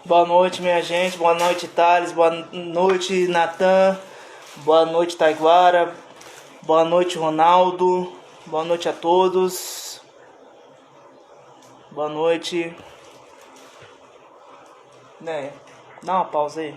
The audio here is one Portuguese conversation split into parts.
Boa noite, minha gente. Boa noite, Thales. Boa noite, Natan. Boa noite, Taiguara. Boa noite, Ronaldo. Boa noite a todos. Boa noite. Né? Dá uma pausa aí.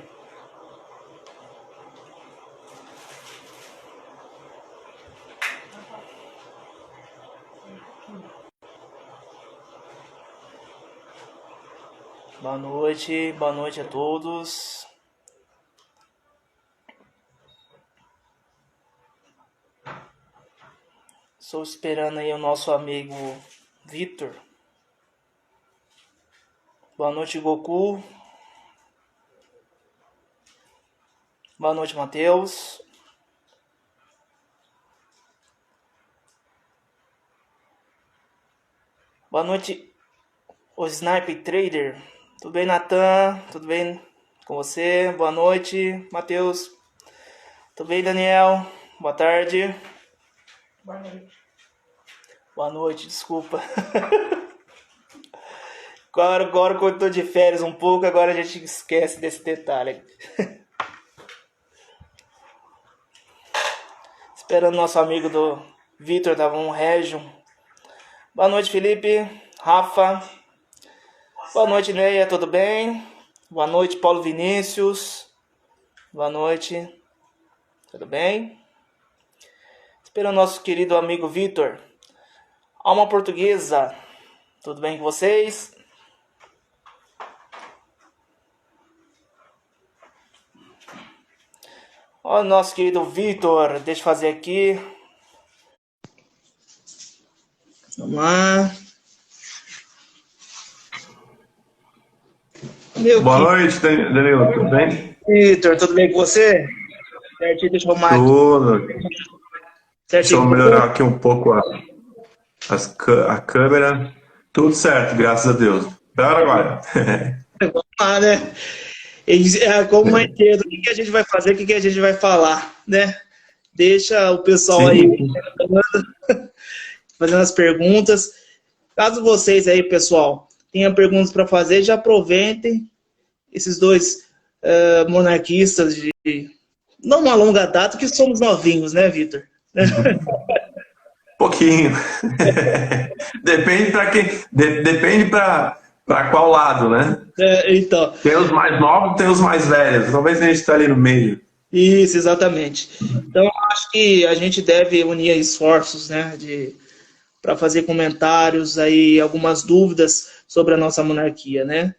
Boa noite a todos. Estou esperando aí o nosso amigo Vitor. Boa noite, Goku. Boa noite, Matheus. Boa noite, o Sniper Trader. Tudo bem, Natan? Tudo bem com você? Boa noite, Matheus. Tudo bem, Daniel? Boa tarde. Boa noite. Boa noite, desculpa. Agora que eu tô de férias um pouco, agora a gente esquece desse detalhe. Esperando nosso amigo do Vitor da Von Region. Boa noite, Felipe, Rafa. Boa noite, Neia, tudo bem? Boa noite, Paulo Vinícius. Boa noite. Tudo bem? Esperando nosso querido amigo Vitor. Alma Portuguesa. Tudo bem com vocês? Ó, nosso querido Vitor. Deixa eu fazer aqui. Vamos lá. Boa noite, Danilo, tudo bem? Vitor, tudo bem com você? Certinho, deixa eu arrumar aqui. Tudo. Deixa eu Certinho. melhorar aqui um pouco a câmera. Tudo certo, graças a Deus. Bora agora. Vamos lá, né? Como mais cedo, o que a gente vai fazer, o que a gente vai falar, né? Deixa o pessoal aí fazendo as perguntas. Caso vocês aí, pessoal, tenham perguntas para fazer, já aproveitem esses dois monarquistas de não uma longa data, que somos novinhos, né, Vitor? Pouquinho. Depende para quem. Depende para qual lado, né? Então. Tem os mais novos, tem os mais velhos. Talvez a gente esteja ali no meio. Isso, exatamente. Então, acho que a gente deve unir esforços, né, para fazer comentários aí, algumas dúvidas sobre a nossa monarquia, né?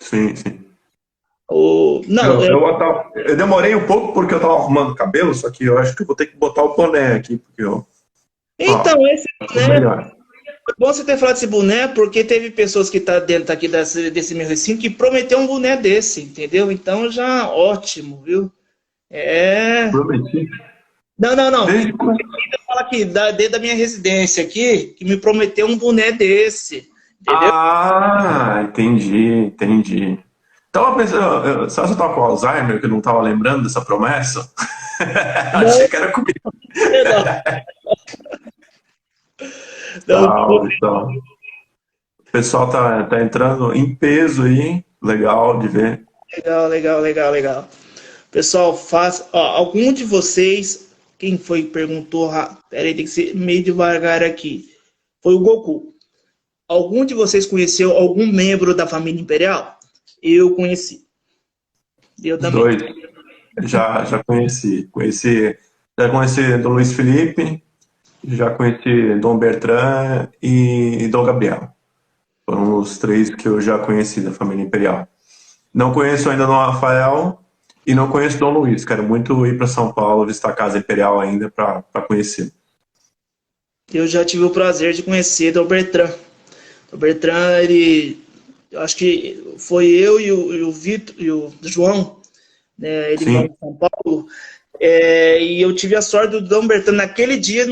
Sim, sim. Não, eu demorei um pouco porque eu estava arrumando o cabelo, só que eu acho que eu vou ter que botar o boné aqui, porque eu... Então, esse boné, melhor. foi bom você ter falado desse boné, porque teve pessoas que estão dentro aqui desse meu recinto que prometeu um boné desse, entendeu? Então, já ótimo, viu? Prometi. Não. Desde quando? Fala aqui, dentro da minha residência aqui, que me prometeu um boné desse, entendeu? Ah, entendi. Tava pensando, será que eu tava com Alzheimer, que eu não tava lembrando dessa promessa? Achei que era comigo. Então. O pessoal tá entrando em peso aí, legal de ver. Legal. Pessoal, algum de vocês, quem foi que perguntou, peraí, tem que ser meio devagar aqui, foi o Goku. Algum de vocês conheceu algum membro da família imperial? Eu conheci. Eu também. Dois. Já conheci. Já conheci Dom Luiz Felipe, já conheci Dom Bertrand e Dom Gabriel. Foram os três que eu já conheci da família imperial. Não conheço ainda Dom Rafael e não conheço Dom Luiz. Quero muito ir para São Paulo, visitar a Casa Imperial ainda para conhecer. Eu já tive o prazer de conhecer Dom Bertrand. Dom Bertrand, acho que foi eu e o Vitor e o João, né? Ele mora em São Paulo. E eu tive a sorte do Dom Bertrand, naquele dia,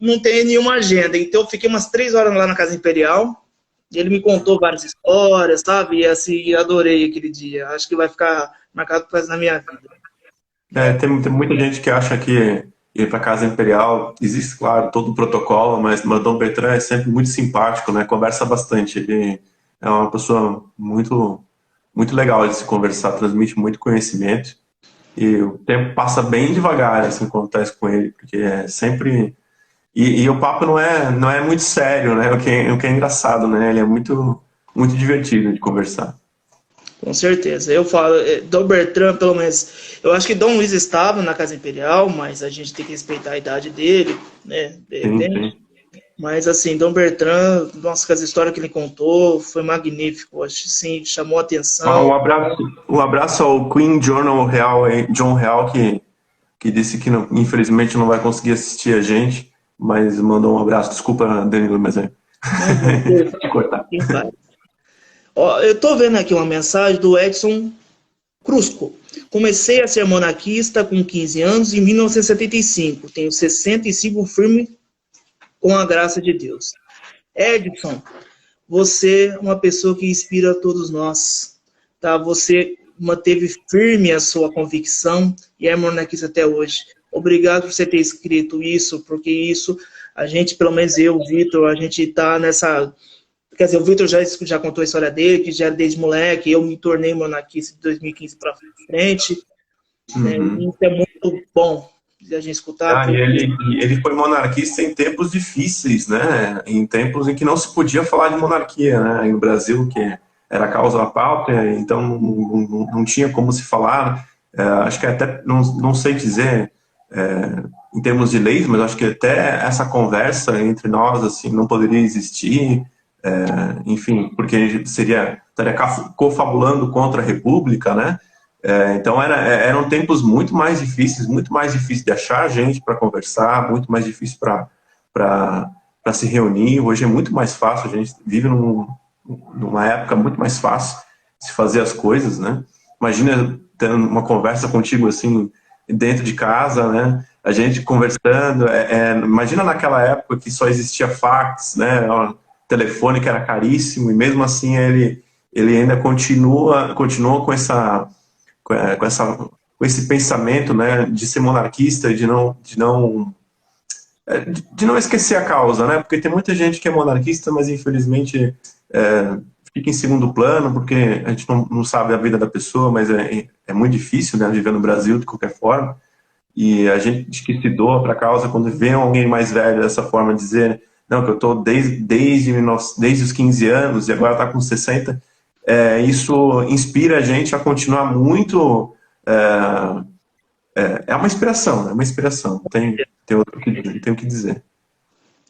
não ter nenhuma agenda. Então eu fiquei umas 3 horas lá na Casa Imperial. E ele me contou várias histórias, sabe? E assim, adorei aquele dia. Acho que vai ficar marcado por na minha vida. Tem muita gente que acha que ir para Casa Imperial, existe, claro, todo o protocolo, mas Dom Bertrand é sempre muito simpático, né? Conversa bastante. Ele é uma pessoa muito, muito legal de se conversar, transmite muito conhecimento. E o tempo passa bem devagar, assim, quando tá isso com ele, porque é sempre... E o papo não é muito sério, né? O que é engraçado, né? Ele é muito, muito divertido de conversar. Com certeza. Eu falo, Dom Bertrand, pelo menos, eu acho que Dom Luiz estava na Casa Imperial, mas a gente tem que respeitar a idade dele, né? De Sim, repente. sim. Mas assim, Dom Bertrand, nossa, as histórias que ele contou, foi magnífico. Acho que sim, chamou atenção. Um abraço ao Queen John Real, que disse que infelizmente não vai conseguir assistir a gente, mas mandou um abraço. Desculpa, Danilo, mas é. Não, De cortar. quem faz? Ó, eu tô vendo aqui uma mensagem do Edson Crusco. Comecei a ser monarquista com 15 anos em 1975. Tenho 65 firme com a graça de Deus. Edson, você é uma pessoa que inspira todos nós. Tá? Você manteve firme a sua convicção e é monarquista até hoje. Obrigado por você ter escrito isso, porque isso, a gente, pelo menos eu, Vitor, a gente está nessa... Quer dizer, o Vitor já contou a história dele, que já era desde moleque, eu me tornei monarquista de 2015 para frente. Né? Uhum. Isso é muito bom de a gente escutar. E ele foi monarquista em tempos difíceis, né? Em tempos em que não se podia falar de monarquia, né? No Brasil, que era causa da pátria, então não tinha como se falar. Acho que até, não sei dizer em termos de leis, mas acho que até essa conversa entre nós assim não poderia existir. Enfim, porque estaria confabulando contra a República, né? Então eram tempos muito mais difíceis de achar gente para conversar, muito mais difícil para se reunir. Hoje é muito mais fácil, a gente vive numa época muito mais fácil de se fazer as coisas, né? Imagina tendo uma conversa contigo assim dentro de casa, né? A gente conversando. Imagina naquela época que só existia fax, né? O telefone que era caríssimo e mesmo assim ele ainda continua com esse pensamento, né, de ser monarquista, de não esquecer a causa, né, porque tem muita gente que é monarquista, mas infelizmente fica em segundo plano, porque a gente não sabe a vida da pessoa, mas é muito difícil, né, viver no Brasil de qualquer forma, e a gente que se doa para a causa, quando vê alguém mais velho dessa forma dizer, não, que eu estou desde os 15 anos e agora está com 60, isso inspira a gente a continuar muito. É uma inspiração, né? É uma inspiração. Tem o que dizer.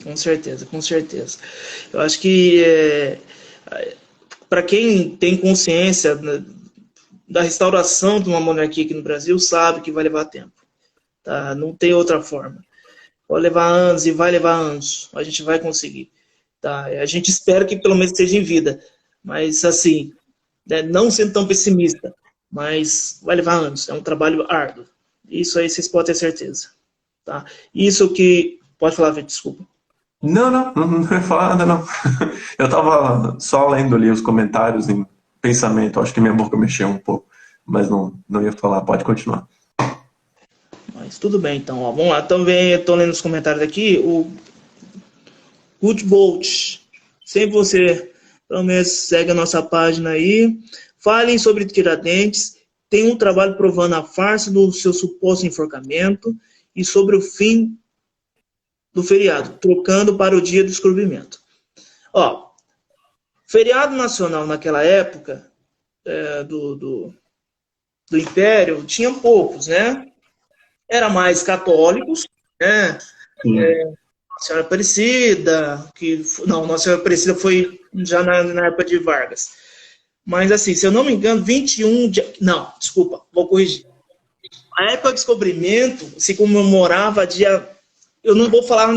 Com certeza, com certeza. Eu acho que para quem tem consciência da restauração de uma monarquia aqui no Brasil, sabe que vai levar tempo. Tá? Não tem outra forma. Pode levar anos e vai levar anos. A gente vai conseguir. Tá? A gente espera que pelo menos esteja em vida. Mas, assim, né, não sendo tão pessimista, mas vai levar anos. É um trabalho árduo. Isso aí vocês podem ter certeza. Tá? Isso que... Pode falar, Vitor, desculpa. Não ia falar nada, não. Eu estava só lendo ali os comentários em pensamento. Acho que minha boca mexeu um pouco, mas não ia falar. Pode continuar. Mas tudo bem, então. Ó, vamos lá. Também estou lendo os comentários aqui. O Good Bolt. Sempre você, pelo menos, segue a nossa página aí. Falem sobre Tiradentes. Tem um trabalho provando a farsa do seu suposto enforcamento e sobre o fim do feriado, trocando para o dia do descobrimento. Ó, feriado nacional naquela época do Império, tinha poucos, né? Era mais católicos, né? Nossa Senhora Aparecida, Nossa Senhora Aparecida foi já na época de Vargas. Mas assim, se eu não me engano, 21 de... Não, desculpa, vou corrigir. A época do descobrimento se comemorava dia... Eu não vou falar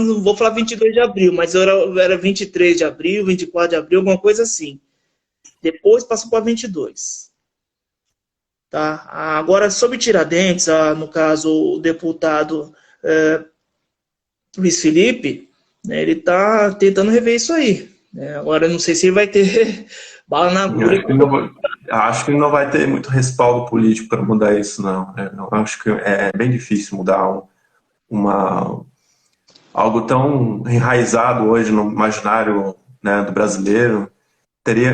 22 de abril, mas era 23 de abril, 24 de abril, alguma coisa assim. Depois passou para 22. Tá? Agora, sobre Tiradentes, no caso, o deputado Luiz Felipe, né, ele está tentando rever isso aí. Né? Agora, eu não sei se ele vai ter bala na Eu agulha. acho que não vai ter muito respaldo político para mudar isso, não. Eu acho que é bem difícil mudar uma, algo tão enraizado hoje no imaginário, né, do brasileiro.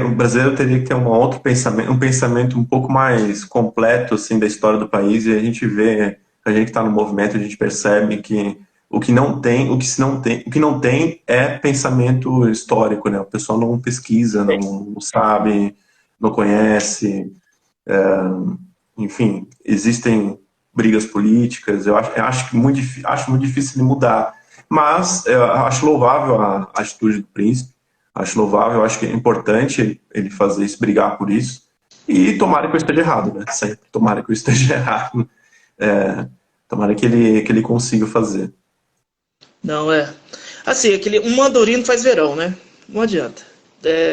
O brasileiro teria que ter um pensamento um pouco mais completo assim da história do país, e a gente vê, a gente está no movimento, a gente percebe que o que não tem, o que não tem é pensamento histórico, né? O pessoal não pesquisa, não sabe, não conhece, enfim, existem brigas políticas. Eu acho que acho muito difícil de mudar, mas eu acho louvável a atitude do príncipe. Acho louvável, acho que é importante ele fazer isso, brigar por isso. E tomara que eu esteja errado, né? Sempre tomara que eu esteja errado. Tomara que ele consiga fazer. Não, assim, um andorinho faz verão, né? Não adianta.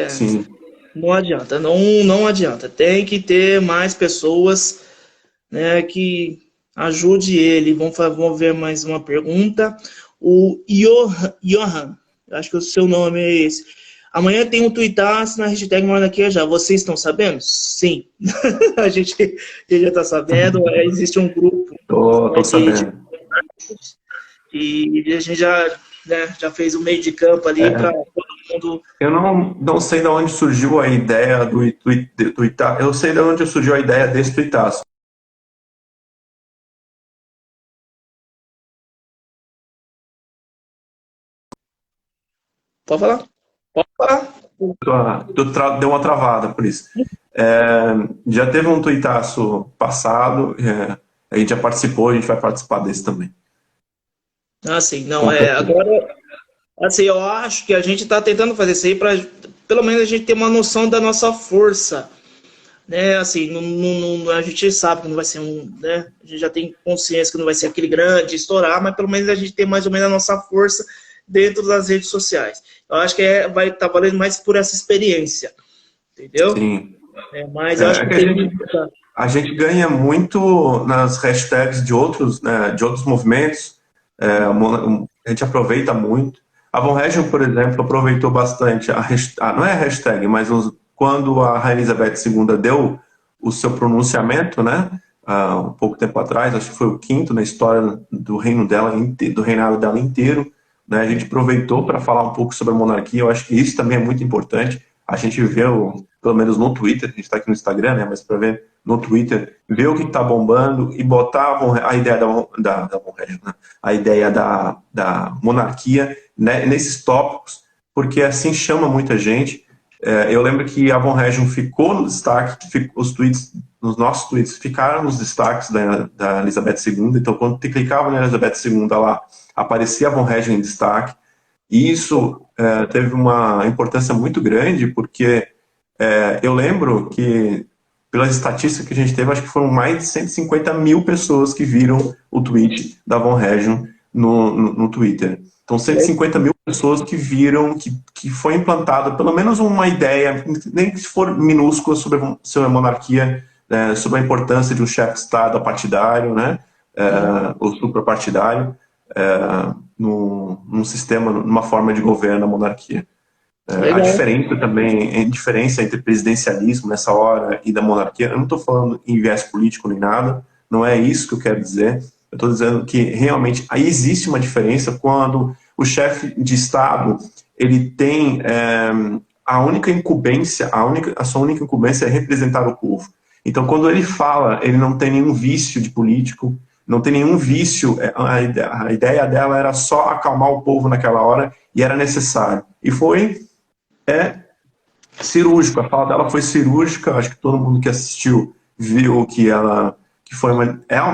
Sim, Não adianta, não adianta. Tem que ter mais pessoas, né, que ajude ele. Vamos ver mais uma pergunta. O Johan, acho que o seu nome é esse. Amanhã tem um tuitaço na hashtag Monarquia Já. Vocês estão sabendo? Sim. a gente já está sabendo. Existe um grupo, tô né, sabendo. e a gente já fez o meio de campo ali para todo mundo. Eu não sei de onde surgiu a ideia do tuitar. Eu sei de onde surgiu a ideia desse tuitaço. Pode falar? Pode falar. Deu uma travada por isso. Já teve um tuitaço passado, a gente já participou, a gente vai participar desse também. Ah, sim, não, agora, assim, eu acho que a gente está tentando fazer isso aí para, pelo menos, a gente ter uma noção da nossa força, né, assim, a gente sabe que não vai ser né, a gente já tem consciência que não vai ser aquele grande, estourar, mas pelo menos a gente tem mais ou menos a nossa força dentro das redes sociais. Eu acho que vai estar valendo mais por essa experiência, entendeu? Sim. Mas eu acho que tem A gente ganha muito nas hashtags de outros, né, de outros movimentos. A gente aproveita muito. A Von Region, por exemplo, aproveitou bastante não é a hashtag, mas quando a Rainha Elizabeth II deu o seu pronunciamento, né, um pouco tempo atrás, acho que foi o quinto na história do do reinado dela inteiro, né, a gente aproveitou para falar um pouco sobre a monarquia. Eu acho que isso também é muito importante. A gente vê, pelo menos no Twitter, a gente está aqui no Instagram, né, mas para ver no Twitter, ver o que está bombando e botar a ideia né, a ideia da monarquia, né, nesses tópicos, porque assim chama muita gente. Eu lembro que a Von Region ficou no destaque, os nossos tweets ficaram nos destaques da Elizabeth II, então quando você clicava na Elizabeth II lá, aparecia a Von Region em destaque, e isso teve uma importância muito grande, porque eu lembro que, pelas estatísticas que a gente teve, acho que foram mais de 150 mil pessoas que viram o tweet da Von Region no Twitter. Então, 150 mil pessoas que viram que foi implantada pelo menos uma ideia, nem que for minúscula, sobre a monarquia, sobre a importância de um chefe de Estado partidário, né, ou suprapartidário, num sistema, numa forma de governo da monarquia. A diferença também, a diferença entre presidencialismo nessa hora e da monarquia, eu não estou falando em viés político nem nada, não é isso que eu quero dizer. Eu estou dizendo que realmente aí existe uma diferença quando o chefe de Estado ele tem a única incumbência, a sua única incumbência é representar o povo. Então, quando ele fala, ele não tem nenhum vício de político, não tem nenhum vício. A ideia dela era só acalmar o povo naquela hora e era necessário. E foi cirúrgico. A fala dela foi cirúrgica. Acho que todo mundo que assistiu viu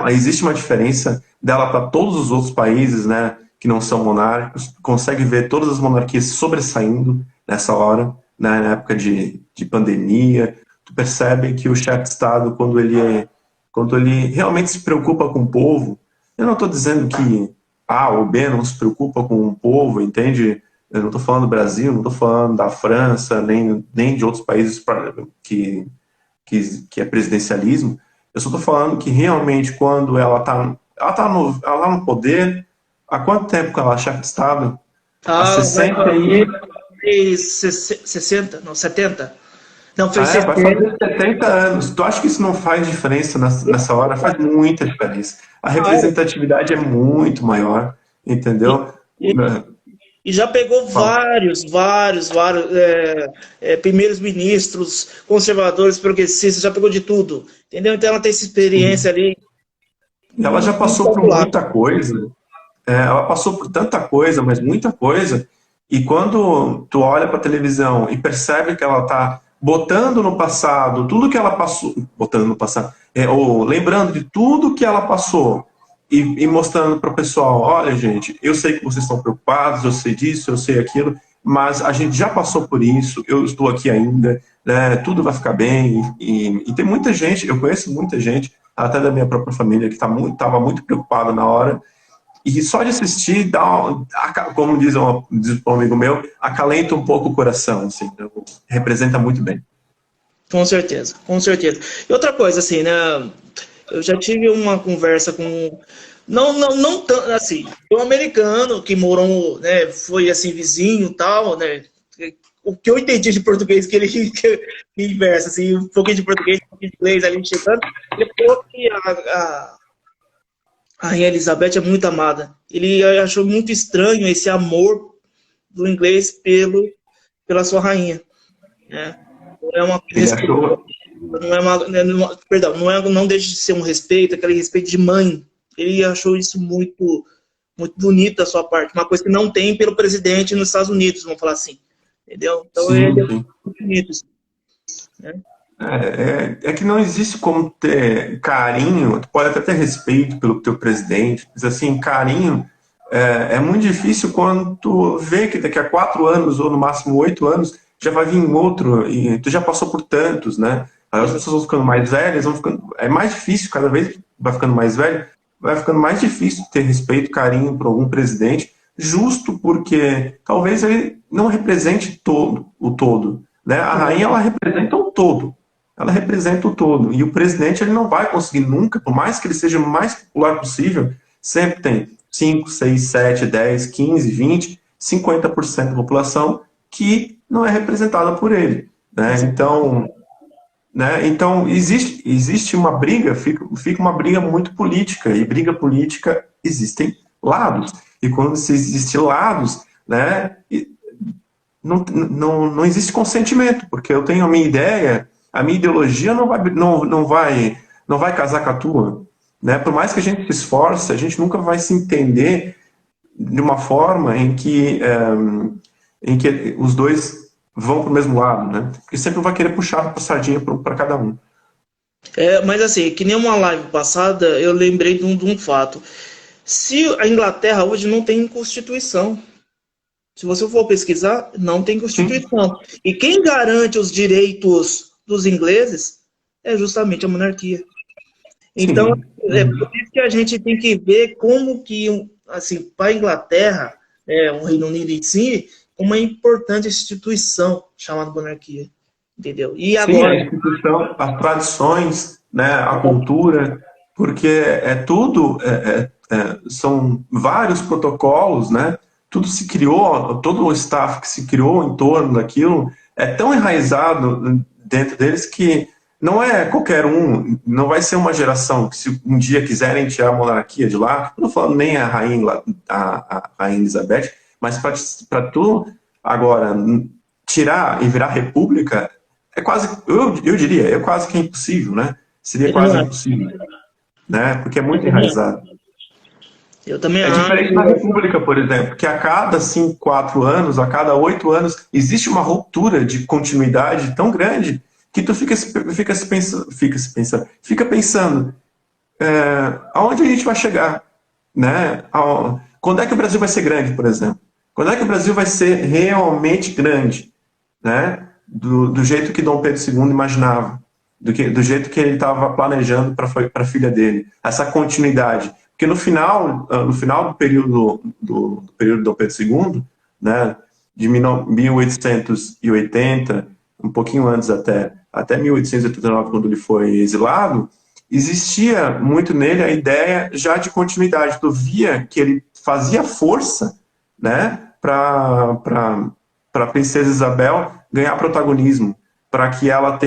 existe uma diferença dela para todos os outros países, né, que não são monárquicos. Consegue ver todas as monarquias sobressaindo nessa hora, né, na época de pandemia. Tu percebe que o chefe de Estado, quando ele realmente se preocupa com o povo, eu não estou dizendo que A ou B não se preocupa com o povo, entende? Eu não estou falando do Brasil, não estou falando da França, nem de outros países que é presidencialismo. Eu só estou falando que realmente quando ela tá no poder, há quanto tempo que ela é chefe de Estado? Há Ah, vai 60 fazer e... 60, não, 70. Não, fez Vai 70. fazer 70 anos. Tu acha que isso não faz diferença nessa hora? Faz muita diferença. A Claro. representatividade é muito maior, E, entendeu? e, e já pegou Fala. vários primeiros ministros, conservadores, progressistas, já pegou de tudo. Entendeu? Então ela tem essa experiência ali Ela já passou por incalculável. muita coisa. Ela passou por tanta coisa, mas muita coisa. E quando tu olha para a televisão e percebe que ela está botando no passado tudo que ela passou, botando no passado, ou lembrando de tudo que ela passou e mostrando para o pessoal, olha gente, eu sei que vocês estão preocupados, eu sei disso, eu sei aquilo, mas a gente já passou por isso, eu estou aqui ainda, né, tudo vai ficar bem. E tem muita gente, eu conheço muita gente, até da minha própria família, que estava muito preocupada na hora, e só de assistir, como diz um amigo meu, acalenta um pouco o coração, assim, então, representa muito bem. Com certeza, com certeza. E outra coisa, assim, né? Eu já tive uma conversa com. Não tanto assim. Um americano que morou, né? Foi assim, vizinho e tal, né? O que eu entendi de português que ele que inversa, assim, um pouquinho de português, um pouquinho de inglês ali chegando. Ele falou que a Rainha Elizabeth é muito amada. Ele achou muito estranho esse amor do inglês pela sua rainha, né? Não é uma Ele respeito, achou, não é uma, perdão, não deixa de ser um respeito, aquele respeito de mãe. Ele achou isso muito bonito da sua parte, uma coisa que não tem pelo presidente nos Estados Unidos, vamos falar assim, entendeu? Então ele sim, é sim. muito bonito, assim, né? É que não existe como ter carinho, tu pode até ter respeito pelo teu presidente, mas assim, carinho é muito difícil quando tu vê que daqui a 4 anos, ou no máximo 8 anos, já vai vir outro, e tu já passou por tantos, né? Aí as pessoas vão ficando mais velhas, é mais difícil, cada vez que vai ficando mais velho, vai ficando mais difícil ter respeito, carinho por algum presidente, justo porque talvez ele não represente o todo, né? A rainha, ela representa o todo. Ela representa o todo. E o presidente, ele não vai conseguir nunca, por mais que ele seja o mais popular possível, sempre tem 5, 6, 7, 10, 15, 20, 50% da população que não é representada por ele, né? Então existe uma briga, fica uma briga muito política, e briga política existem lados. E quando se existe lados, né, não existe consentimento, porque eu tenho a minha ideia, a minha ideologia não vai casar com a tua, né? Por mais que a gente se esforce, a gente nunca vai se entender de uma forma em que os dois vão para o mesmo lado, né? Porque sempre vai querer puxar a sardinha para cada um. Mas assim, que nem uma live passada, eu lembrei de um fato. Se a Inglaterra hoje não tem constituição, se você for pesquisar, não tem Sim, constituição. E quem garante os direitos dos ingleses é justamente a monarquia. Então, sim. é por isso que a gente tem que ver como que, assim, para a Inglaterra, o Reino Unido em si, uma importante instituição chamada monarquia, entendeu? E Sim, agora, a instituição, as tradições, né, a cultura, porque é tudo, são vários protocolos, né? Tudo se criou, todo o staff que se criou em torno daquilo é tão enraizado dentro deles que não é qualquer um, não vai ser uma geração que se um dia quiserem tirar a monarquia de lá, não falando nem a Rainha Elizabeth, mas para tu agora tirar e virar república é quase, eu diria, é quase que impossível, né? Seria eu também quase acho, impossível, né? Porque é eu muito também acho, enraizado. eu também É diferente da acho. República, por exemplo, que a cada 5, 4 anos, a cada 8 anos, existe uma ruptura de continuidade tão grande que tu fica pensando, aonde a gente vai chegar, né? Quando é que o Brasil vai ser grande, por exemplo? Quando é que o Brasil vai ser realmente grande, né? Do jeito que Dom Pedro II imaginava, do jeito que ele estava planejando para a filha dele, essa continuidade. Porque no final do período Dom Pedro II, né, de 1880, um pouquinho antes até 1889, quando ele foi exilado, existia muito nele a ideia já de continuidade. Tu via que ele fazia força, né, para a princesa Isabel ganhar protagonismo, para que ela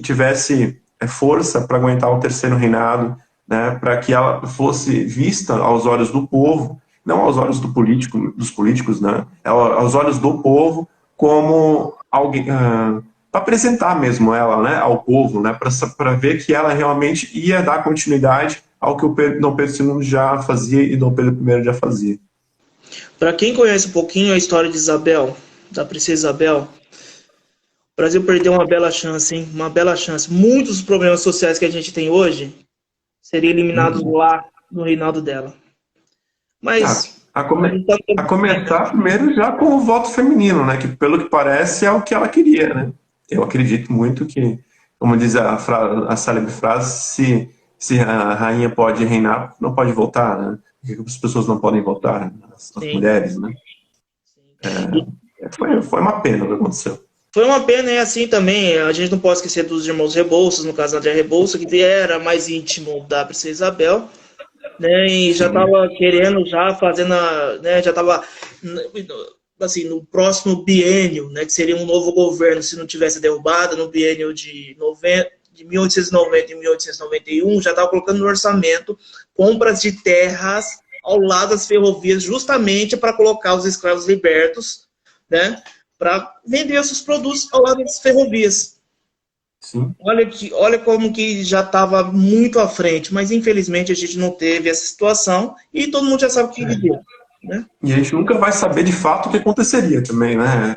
tivesse força para aguentar o terceiro reinado, né, para que ela fosse vista aos olhos do povo, não aos olhos dos políticos, né, aos olhos do povo, como alguém, para apresentar mesmo ela, né, ao povo, né, para ver que ela realmente ia dar continuidade ao que o Dom Pedro II já fazia e Dom Pedro I já fazia. Para quem conhece um pouquinho a história de Isabel, da princesa Isabel, o Brasil perdeu uma bela chance, hein? Uma bela chance. Muitos dos problemas sociais que a gente tem hoje seriam eliminados lá no reinado dela. Mas a começar primeiro já com o voto feminino, né? Que pelo que parece é o que ela queria, né? Eu acredito muito que, como diz a célebre frase, se a rainha pode reinar, não pode votar, né? Porque as pessoas não podem votar, né? As mulheres, né? Foi uma pena o que aconteceu. Foi uma pena, e assim também, a gente não pode esquecer dos irmãos Rebouças, no caso André Rebouça, que era mais íntimo da princesa Isabel, né, e já estava querendo, já fazendo, né, já estava, assim, no próximo biênio, né, que seria um novo governo, se não tivesse derrubado, no biênio de 1890 e 1891, já estava colocando no orçamento compras de terras ao lado das ferrovias, justamente para colocar os escravos libertos, né, para vender os seus produtos ao lado das ferrovias. Sim. Olha como que já estava muito à frente, mas infelizmente a gente não teve essa situação e todo mundo já sabe o que deu, né? E a gente nunca vai saber de fato o que aconteceria também, né?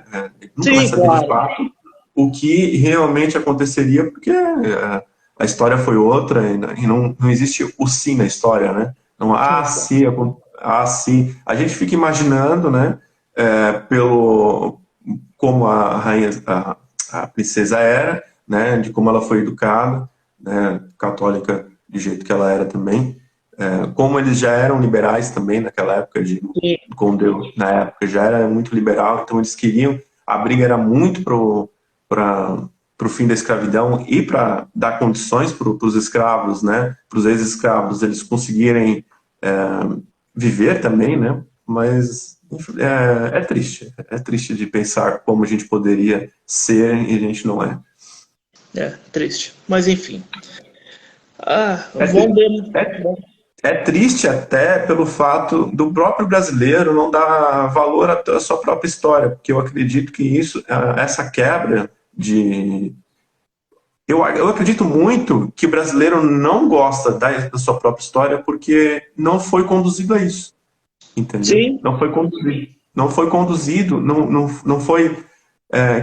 Nunca Sim, vai saber claro. de fato o que realmente aconteceria, porque a história foi outra e não existe o sim na história, né? Não, se. A gente fica imaginando, né? Como a rainha, a princesa era, né, de como ela foi educada, né, católica do jeito que ela era também, como eles já eram liberais também naquela época, com Deus, na época já era muito liberal, então eles queriam, a briga era muito para o fim da escravidão e para dar condições para os escravos, né, para os ex-escravos, eles conseguirem viver também, né, mas é triste de pensar como a gente poderia ser e a gente não é. Triste. Mas enfim. É triste até pelo fato do próprio brasileiro não dar valor à sua própria história, porque eu acredito que essa quebra de... Eu acredito muito que o brasileiro não gosta da sua própria história porque não foi conduzido a isso. Entendeu? Sim. Não foi conduzido. Não foi...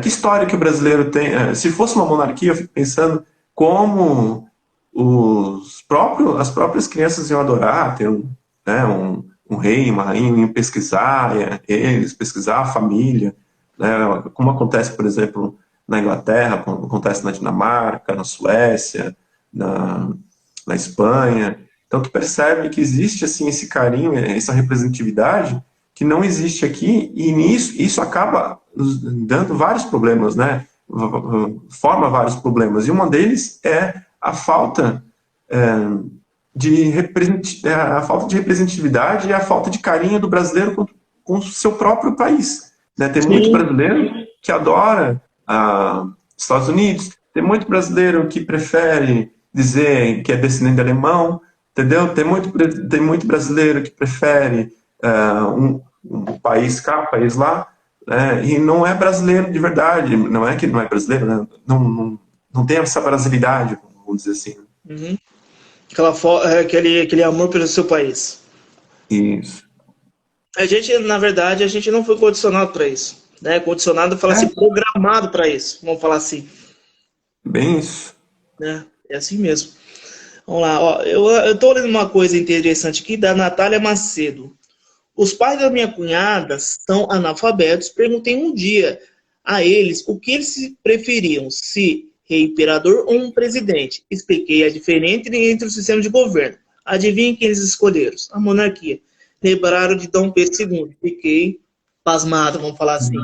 que história que o brasileiro tem? Se fosse uma monarquia, eu fico pensando como as próprias crianças iam adorar ter um rei, uma rainha, iam pesquisar pesquisar a família, né? Como acontece, por exemplo, na Inglaterra, como acontece na Dinamarca, na Suécia, na Espanha. Então tu percebe que existe assim esse carinho, essa representatividade que não existe aqui, e isso acaba dando vários problemas, né? Forma vários problemas, e um deles é a falta de representatividade e a falta de carinho do brasileiro com o seu próprio país, né? Tem muito brasileiro que adora Estados Unidos, tem muito brasileiro que prefere dizer que é descendente de alemão, entendeu? Tem muito brasileiro que prefere um país cá, país lá, né? E não é brasileiro de verdade, não é que não é brasileiro, né? Não tem essa brasilidade, vamos dizer assim. Uhum. Aquele amor pelo seu país. Isso. Na verdade, a gente não foi condicionado para isso, né? Condicionado, fala assim, programado para isso, vamos falar assim. Bem isso. Né? É assim mesmo. Vamos lá, ó, eu tô lendo uma coisa interessante aqui da Natália Macedo. Os pais da minha cunhada são analfabetos. Perguntei um dia a eles o que eles preferiam, se rei imperador ou um presidente. Expliquei a diferença entre os sistemas de governo. Adivinhem quem eles escolheram? A monarquia. Lembraram de Dom Pedro II. Fiquei pasmado, vamos falar assim.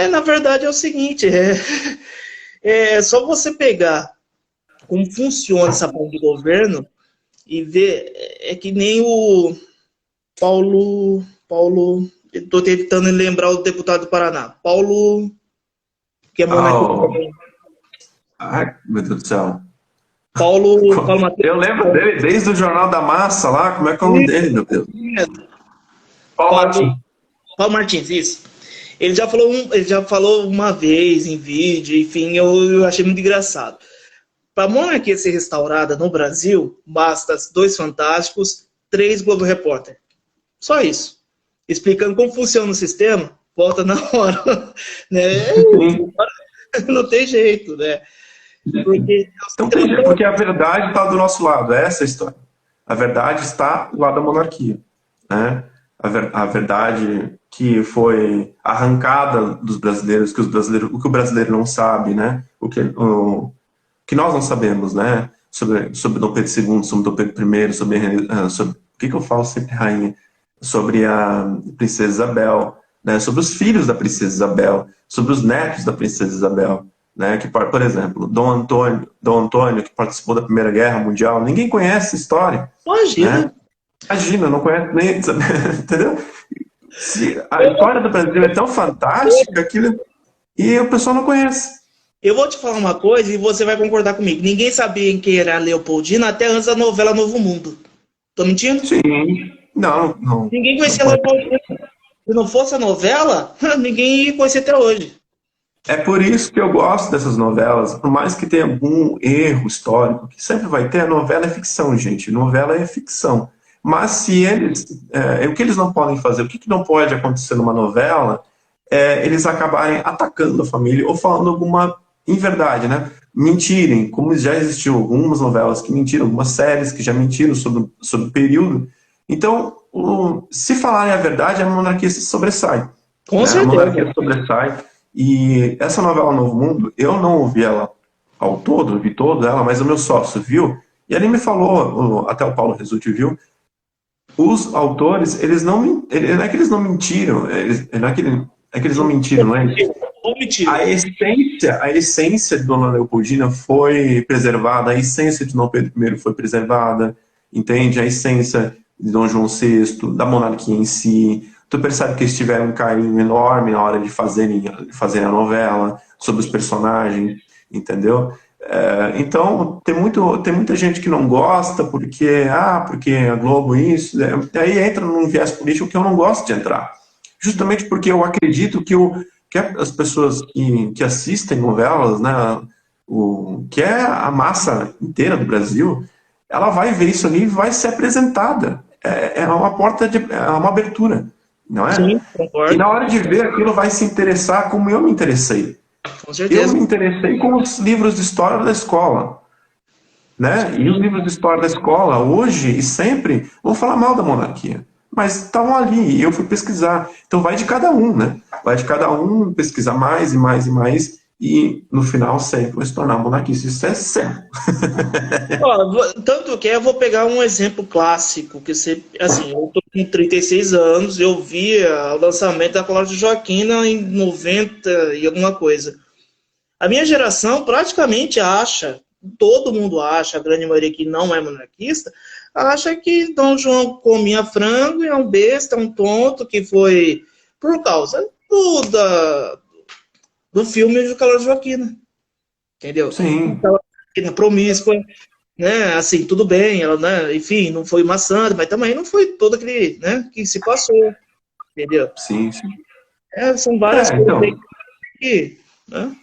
Na verdade é o seguinte, é só você pegar como funciona essa parte de governo e ver, é que nem o Paulo, estou tentando lembrar o deputado do Paraná, Paulo, que é monarquista Oh, também. ai, meu Deus do céu. Paulo Eu Matheus. lembro dele desde o Jornal da Massa lá, como é que é o nome dele, meu Deus? Paulo Paulo, Martins. Paulo Martins, isso. Ele já falou uma vez em vídeo, enfim, eu achei muito engraçado. Para a monarquia ser restaurada no Brasil, basta 2 Fantásticos, 3 Globo Repórter. Só isso. Explicando como funciona o sistema, volta na hora. Né? Sim. Não tem jeito, né? Porque Então, porque a verdade está do nosso lado, é essa a história. A verdade está do lado da monarquia, né? A verdade que foi arrancada dos brasileiros, o que o brasileiro não sabe, né? O que nós não sabemos, né? Sobre Dom Pedro II, sobre Dom Pedro I, sobre o que eu falo sempre, rainha? Sobre a Princesa Isabel, né? Sobre os filhos da Princesa Isabel, sobre os netos da Princesa Isabel. Né, que, por exemplo, Dom Antônio, que participou da Primeira Guerra Mundial, ninguém conhece essa história. imagina. Né? Imagina, não conhece nem, entendeu? A história do Brasil é tão fantástica e o pessoal não conhece. Eu vou te falar uma coisa e você vai concordar comigo. Ninguém sabia quem era a Leopoldina até antes da novela Novo Mundo. Tô mentindo? Sim, não, Ninguém não conhecia a Leopoldina. Se não fosse a novela, ninguém ia conhecer até hoje. É por isso que eu gosto dessas novelas, por mais que tenha algum erro histórico, que sempre vai ter, a novela é ficção, gente. Novela é ficção. Mas se eles. O que eles não podem fazer, o que não pode acontecer numa novela, é eles acabarem atacando a família ou falando alguma inverdade, né? Mentirem, como já existiu algumas novelas que mentiram, algumas séries que já mentiram sobre o período. Então, se falarem a verdade, a monarquia se sobressai. Com A monarquia certeza. sobressai. E essa novela Novo Mundo, eu não ouvi ela ao todo, vi toda ela, mas o meu sócio viu, e ele me falou, até o Paulo Resulti viu, os autores, eles não, não é que eles não mentiram, é que eles não mentiram, não é isso? Ou mentira. A essência de Dona Leopoldina foi preservada, a essência de Dom Pedro I foi preservada, entende? A essência de Dom João VI, da monarquia em si. Tu percebe que eles tiveram um carinho enorme na hora de fazerem a novela, sobre os personagens, entendeu? Então, tem muita gente que não gosta porque a Globo isso, aí entra num viés político que eu não gosto de entrar. Justamente porque eu acredito que as pessoas que assistem novelas, né, que é a massa inteira do Brasil, ela vai ver isso ali e vai ser apresentada. É uma é uma abertura, não é? Sim, E concordo. na hora de ver aquilo vai se interessar como eu me interessei. Com Eu certeza. me interessei com os livros de história da escola, né? E os livros de história da escola, hoje e sempre, vão falar mal da monarquia. Mas estavam ali e eu fui pesquisar. Então vai de cada um, né? Vai de cada um pesquisar mais e mais e mais. E no final sempre vai se tornar monarquista. Isso é certo. Ó, tanto que eu vou pegar um exemplo clássico, que você, assim, eu tô com 36 anos, eu vi o lançamento da Cláudia Joaquina em 90 e alguma coisa. A minha geração praticamente acha, todo mundo acha, a grande maioria que não é monarquista, acha que Dom João comia frango e é um besta, um tonto, que foi por causa do filme de Cláudia Joaquina, entendeu? Sim, Então, promíscua, né? Assim, tudo bem, ela, né? Enfim, não foi uma santa, mas também não foi todo aquele, né? Que se passou, entendeu? sim, sim. São várias coisas aí Então, que, né?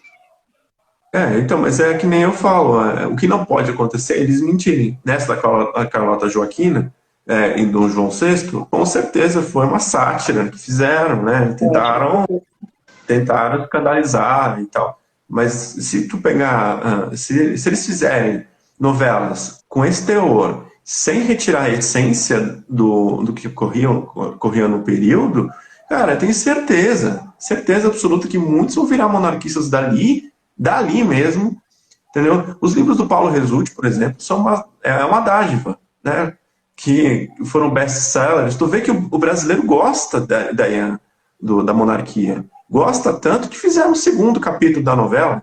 então, mas é que nem eu falo, o que não pode acontecer é eles mentirem. Nessa da Carlota Joaquina e Dom João VI, com certeza foi uma sátira que fizeram, né? Tentaram escandalizar e tal. Mas se tu pegar, se eles fizerem novelas com esse teor, sem retirar a essência do que ocorria no período, cara, eu tenho certeza absoluta que muitos vão virar monarquistas dali mesmo, entendeu? Os livros do Paulo Resulti, por exemplo, são uma dádiva, né? Que foram best-sellers. Tu vê que o brasileiro gosta da monarquia. Gosta tanto que fizeram o segundo capítulo da novela,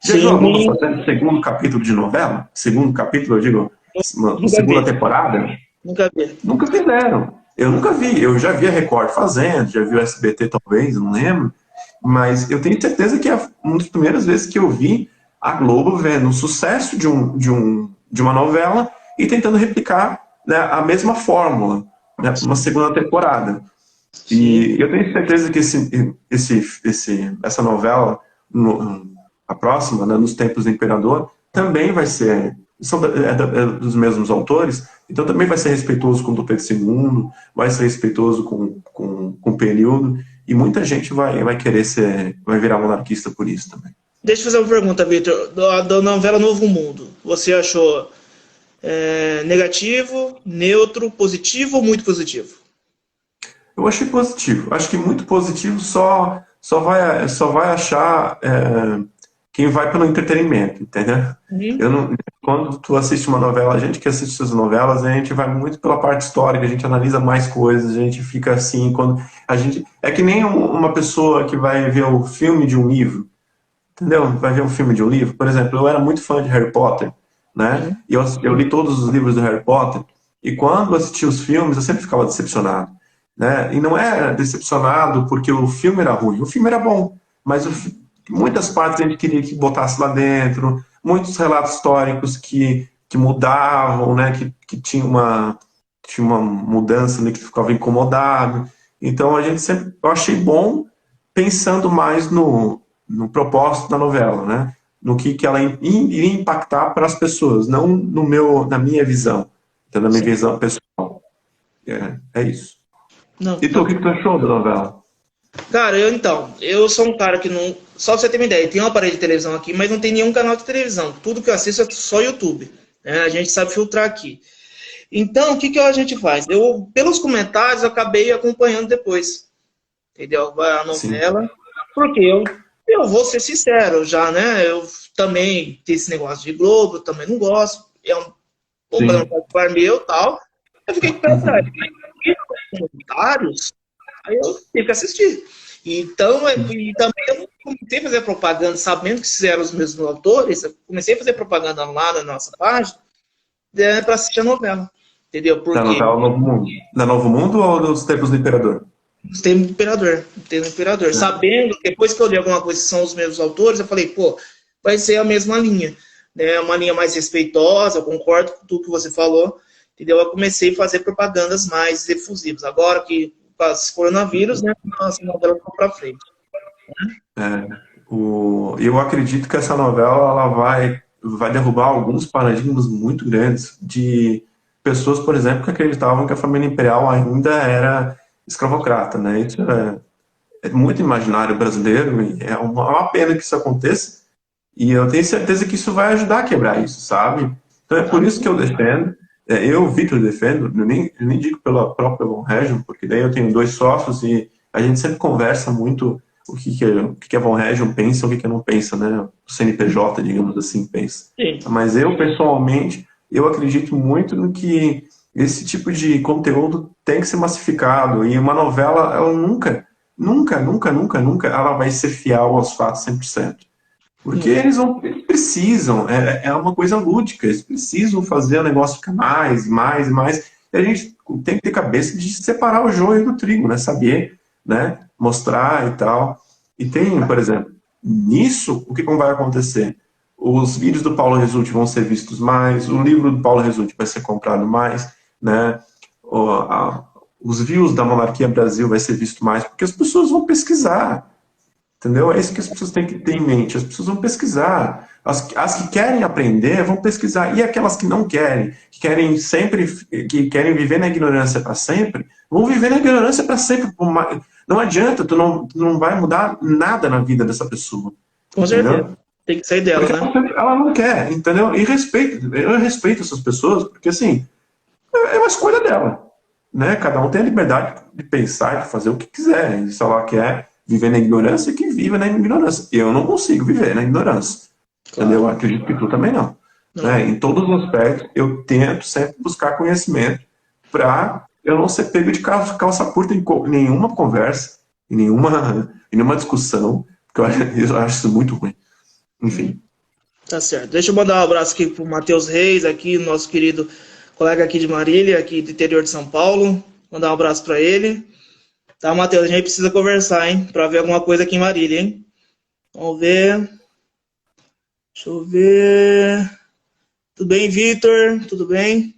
Já viu a Globo Sim, fazendo segundo capítulo de novela? Segundo capítulo, eu digo, uma nunca segunda vi. temporada? Nunca vi. Nunca fizeram. Eu nunca vi. Eu já vi a Record fazendo, já vi o SBT talvez, não lembro. Mas eu tenho certeza que é uma das primeiras vezes que eu vi a Globo vendo o sucesso de uma novela e tentando replicar, né, a mesma fórmula, né, para uma segunda temporada. Sim. E eu tenho certeza que essa novela, a próxima, né, Nos Tempos do Imperador, também vai ser, é dos mesmos autores, então também vai ser respeitoso com o Dom Pedro II, vai ser respeitoso com o período, e muita gente vai querer vai virar monarquista por isso também. Deixa eu fazer uma pergunta, Vitor. Da novela Novo Mundo, você achou negativo, neutro, positivo ou muito positivo? Eu achei positivo. Acho que muito positivo só vai achar quem vai pelo entretenimento, entendeu? Uhum. Eu não, quando tu assiste uma novela, a gente que assiste essas novelas, a gente vai muito pela parte histórica, a gente analisa mais coisas, a gente fica assim, quando a gente é que nem uma pessoa que vai ver o filme de um livro, entendeu? Vai ver um filme de um livro, por exemplo, eu era muito fã de Harry Potter, né? Uhum. E eu li todos os livros do Harry Potter, e quando assisti os filmes, eu sempre ficava decepcionado, né? E não é decepcionado porque o filme era ruim, o filme era bom, mas muitas partes a gente queria que botasse lá dentro, muitos relatos históricos que mudavam, né? Que tinha uma mudança ali que ficava incomodado. Então a gente sempre, eu achei bom pensando mais no propósito da novela, né? No que ela iria impactar para as pessoas, não na minha visão, então, na minha Sim. visão pessoal. É isso. Não, E tu, tá. o que tu achou da novela? Cara, eu sou um cara que não. Só pra você ter uma ideia, tem um aparelho de televisão aqui, mas não tem nenhum canal de televisão. Tudo que eu assisto é só YouTube. Né? A gente sabe filtrar aqui. Então, o que, que a gente faz? Pelos comentários, eu acabei acompanhando depois. Entendeu? A Sim, novela. Porque eu vou ser sincero já, né? Eu também tenho esse negócio de Globo, eu também não gosto. É um problema sim. particular meu e tal. Eu fiquei com o pé atrás. Uhum. Mas comentários, aí eu tive que assistir. Então, e também eu não comecei a fazer propaganda, sabendo que eram os mesmos autores, eu comecei a fazer propaganda lá na nossa página para assistir a novela. Entendeu? Da Porque novela Novo Mundo. Da Novo Mundo ou dos Tempos do Imperador? tem um imperador, tem um imperador. Sabendo, depois que eu li alguma coisa que são os mesmos autores, eu falei, pô, vai ser a mesma linha. Né? Uma linha mais respeitosa, eu concordo com tudo que você falou. Entendeu? Eu comecei a fazer propagandas mais efusivas. Agora que com os coronavírus, né? Nossa, a novela ficou para frente. Eu acredito que essa novela ela vai derrubar alguns paradigmas muito grandes de pessoas, por exemplo, que acreditavam que a família imperial ainda era escravocrata, né? Isso é muito imaginário brasileiro e é uma pena que isso aconteça. E eu tenho certeza que isso vai ajudar a quebrar isso, sabe? Então é por isso que eu defendo. Eu, Vitor, defendo. Eu nem digo pela própria Von Region, porque daí eu tenho dois sócios e a gente sempre conversa muito o que a Von Region pensa, o que não pensa, né? O CNPJ, digamos assim, pensa. Sim. Mas eu, pessoalmente, eu acredito muito no que esse tipo de conteúdo tem que ser massificado. E uma novela, ela nunca, nunca, nunca, nunca, nunca, ela vai ser fiel aos fatos 100%. Porque eles precisam, é uma coisa lúdica, eles precisam fazer o negócio ficar mais, mais e mais. E a gente tem que ter cabeça de separar o joio do trigo, né? Saber, né? Mostrar e tal. E tem, por exemplo, nisso, o que não vai acontecer? Os vídeos do Paulo Resulti vão ser vistos mais, o livro do Paulo Resulti vai ser comprado mais, né? Os views da Monarquia Brasil vai ser visto mais, porque as pessoas vão pesquisar. Entendeu? É isso que as pessoas têm que ter em mente. As pessoas vão pesquisar. As que querem aprender vão pesquisar. E aquelas que não querem, que querem viver na ignorância para sempre, vão viver na ignorância para sempre. Não adianta, tu não vai mudar nada na vida dessa pessoa. Com Entendeu? certeza. Tem que sair dela, Porque né? ela não quer, entendeu? Eu respeito essas pessoas, porque assim, é uma escolha dela. Né? Cada um tem a liberdade de pensar, de fazer o que quiser. E se ela quer viver na ignorância, que viva na ignorância. Eu não consigo viver na ignorância. Entendeu? Claro. Eu acredito que tu também não. Não. Né? Em todos os aspectos, eu tento sempre buscar conhecimento para eu não ser pego de calça curta em nenhuma conversa, em nenhuma discussão, porque eu acho isso muito ruim. Enfim. Tá certo. Deixa eu mandar um abraço aqui pro Matheus Reis, aqui, nosso querido colega aqui de Marília, aqui do interior de São Paulo. Mandar um abraço para ele. Tá, Matheus, a gente precisa conversar, hein? Para ver alguma coisa aqui em Marília, hein? Vamos ver. Deixa eu ver. Tudo bem, Vitor? Tudo bem?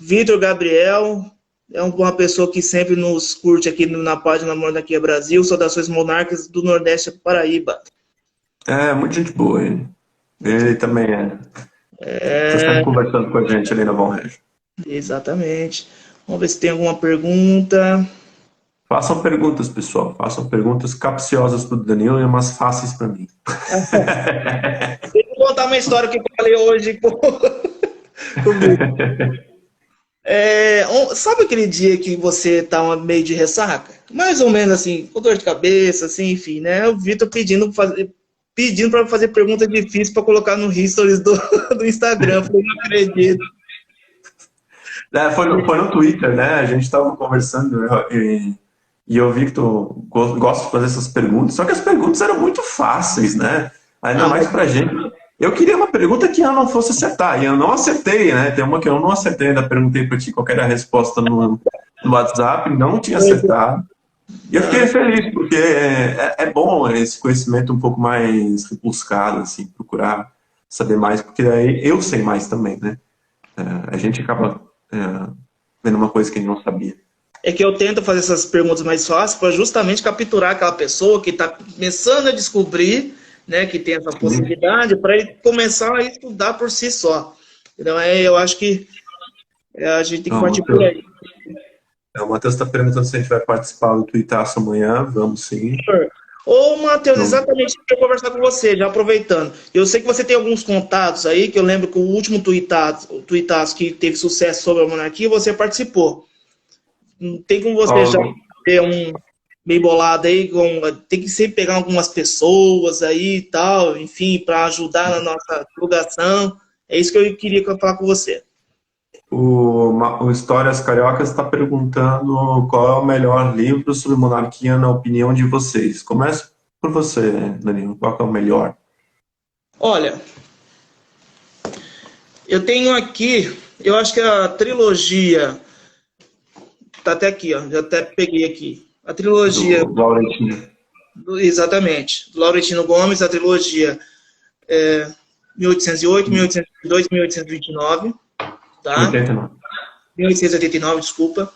Vitor Gabriel é uma pessoa que sempre nos curte aqui na página Monarquia Brasil. Saudações monarcas do Nordeste Paraíba. É, muita gente boa ele. Ele também Você está conversando com a gente ali na Von Régio. Exatamente. Vamos ver se tem alguma pergunta. Façam perguntas, pessoal. Façam perguntas capciosas para o Danilo e umas fáceis para mim. Deixa eu contar uma história que eu falei hoje comigo. Sabe aquele dia que você tá meio de ressaca? Mais ou menos assim, com dor de cabeça, assim, enfim, né? O Vitor pedindo para fazer pergunta difícil para colocar no stories do Instagram. Eu não acredito. Foi no Twitter, né? A gente estava conversando e eu vi que tu gosta de fazer essas perguntas, só que as perguntas eram muito fáceis, né? Ainda mais pra gente. Eu queria uma pergunta que eu não fosse acertar, e eu não acertei, né? Tem uma que eu não acertei, ainda perguntei pra ti qual era a resposta no WhatsApp, não tinha acertado. E eu fiquei feliz, porque é bom esse conhecimento um pouco mais rebuscado, assim, procurar saber mais, porque aí eu sei mais também, né? A gente acaba vendo uma coisa que a gente não sabia. É que eu tento fazer essas perguntas mais fáceis para justamente capturar aquela pessoa que está começando a descobrir, né, que tem essa possibilidade, para ele começar a estudar por si só. Então, eu acho que a gente tem que partir por aí. O Matheus está perguntando se a gente vai participar do Tuitaço amanhã. Vamos sim. Ô, Matheus, exatamente, eu quero conversar com você, já aproveitando. Eu sei que você tem alguns contatos aí, que eu lembro que o último Tuitaço que teve sucesso sobre a monarquia, você participou. Tem como você já ter meio bolado aí, tem que sempre pegar algumas pessoas aí e tal, enfim, para ajudar na nossa divulgação. É isso que eu queria falar com você. O Histórias Cariocas está perguntando qual é o melhor livro sobre monarquia na opinião de vocês. Começa por você, Danilo. Qual é o melhor? Olha, eu tenho aqui, eu acho que a trilogia tá até aqui, ó, já até peguei aqui. A trilogia do Laurentino. Exatamente, do Laurentino Gomes, a trilogia 1808, 1822, 1829. Tá? 89. 1889, desculpa.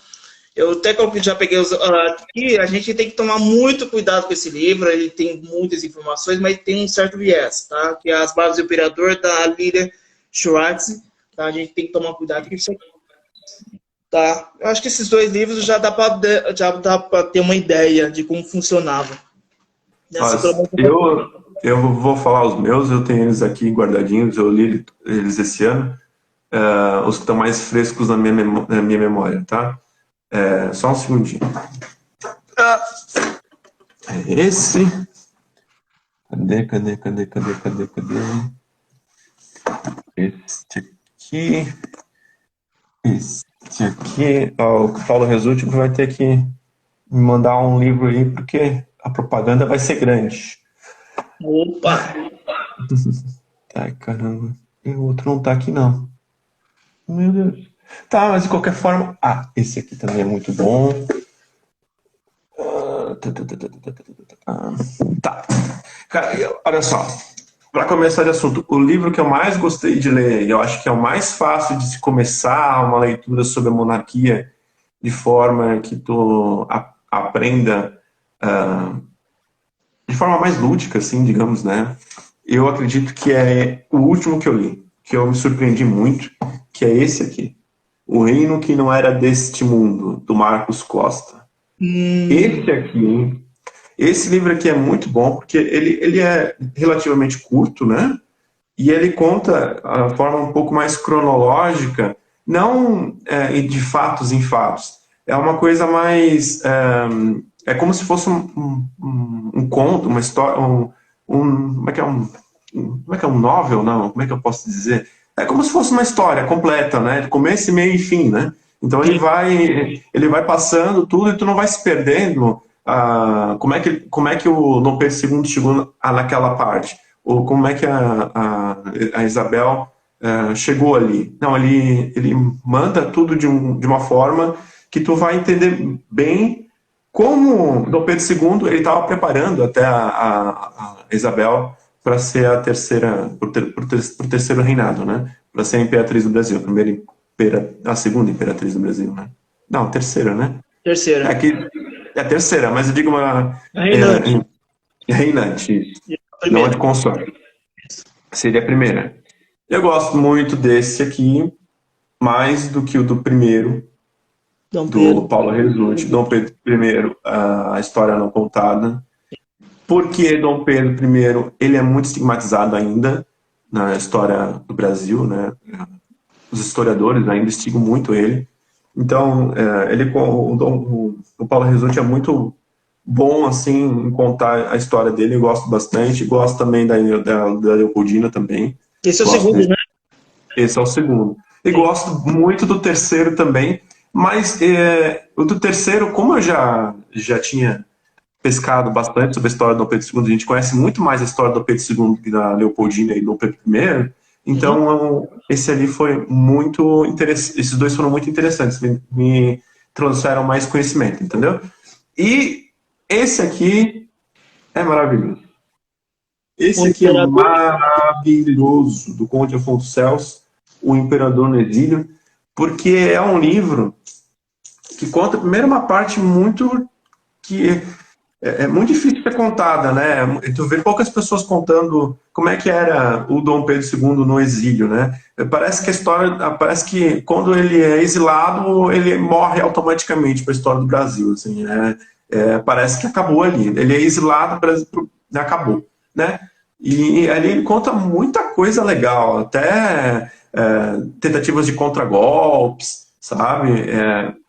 Eu até já peguei aqui, a gente tem que tomar muito cuidado com esse livro, ele tem muitas informações, mas tem um certo viés, tá? Que é As Barbas do Imperador, da Lilia Schwartz, tá? A gente tem que tomar cuidado com isso aqui. Tá? Eu acho que esses dois livros já dá para ter uma ideia de como funcionava. Eu vou falar os meus, eu tenho eles aqui guardadinhos, eu li eles esse ano. Os que estão mais frescos na minha memória, tá? Só um segundinho. É esse. Cadê? Este aqui. Este aqui. O Paulo Resulti vai ter que me mandar um livro aí, porque a propaganda vai ser grande. Opa! Ai, caramba. O outro não tá aqui, não. Meu Deus. Tá, mas de qualquer forma... esse aqui também é muito bom. Tá. Cara, olha só. Para começar de assunto, o livro que eu mais gostei de ler, e eu acho que é o mais fácil de se começar uma leitura sobre a monarquia, de forma que tu aprenda de forma mais lúdica, assim, digamos, né? Eu acredito que é o último que eu li, que eu me surpreendi muito, que é esse aqui. O Reino que Não Era Deste Mundo, do Marcos Costa. Esse livro aqui é muito bom, porque ele é relativamente curto, né? E ele conta a forma um pouco mais cronológica, não de fatos em fatos. É uma coisa mais... É como se fosse um conto, uma história... como é que é um novel, não? Como é que eu posso dizer? É como se fosse uma história completa, né? De começo, meio e fim, né? Então ele vai passando tudo e tu não vai se perdendo como é que o Dom Pedro II chegou naquela parte. ou como é que a Isabel chegou ali. Não, ele manda tudo de uma forma que tu vai entender bem como Dom Pedro II ele estava preparando até a Isabel para ser a terceira, pro terceiro reinado, né? Para ser a imperatriz do Brasil, a segunda imperatriz do Brasil, né? Não, a terceira, né? Terceira. Aqui é a terceira, mas eu digo uma Reinante. reinante, não a Primeira. de consorte. Seria a primeira. Eu gosto muito desse aqui, mais do que o do primeiro, Dom do Pedro. Paulo Resutti, Dom Pedro I, a história não contada. Porque Dom Pedro I, ele é muito estigmatizado ainda na história do Brasil, né? Os historiadores ainda estigam muito ele. Então, o Paulo Resutti é muito bom assim em contar a história dele. Eu gosto bastante. Gosto também da Leopoldina também. Esse é o Gosto segundo, dele. né? Esse é o segundo. E gosto muito do terceiro também. Mas o do terceiro, como eu já tinha pescado bastante sobre a história do Dom Pedro II, a gente conhece muito mais a história do Dom Pedro II que da Leopoldina e do Dom Pedro I. Então, esse ali foi muito interessante. Esses dois foram muito interessantes, me trouxeram mais conhecimento, entendeu? E esse aqui é maravilhoso. Esse O aqui é Imperador. maravilhoso, do Conde Afonso Celso, O Imperador no Exílio, porque é um livro que conta, primeiro, uma parte muito que é muito difícil de ser contada, né? Tu vê poucas pessoas contando como é que era o Dom Pedro II no exílio, né? Parece que a história, parece que quando ele é exilado, ele morre automaticamente para a história do Brasil, assim, né? Parece que acabou ali. Ele é exilado, acabou, né? E ali ele conta muita coisa legal, até tentativas de contragolpes, sabe?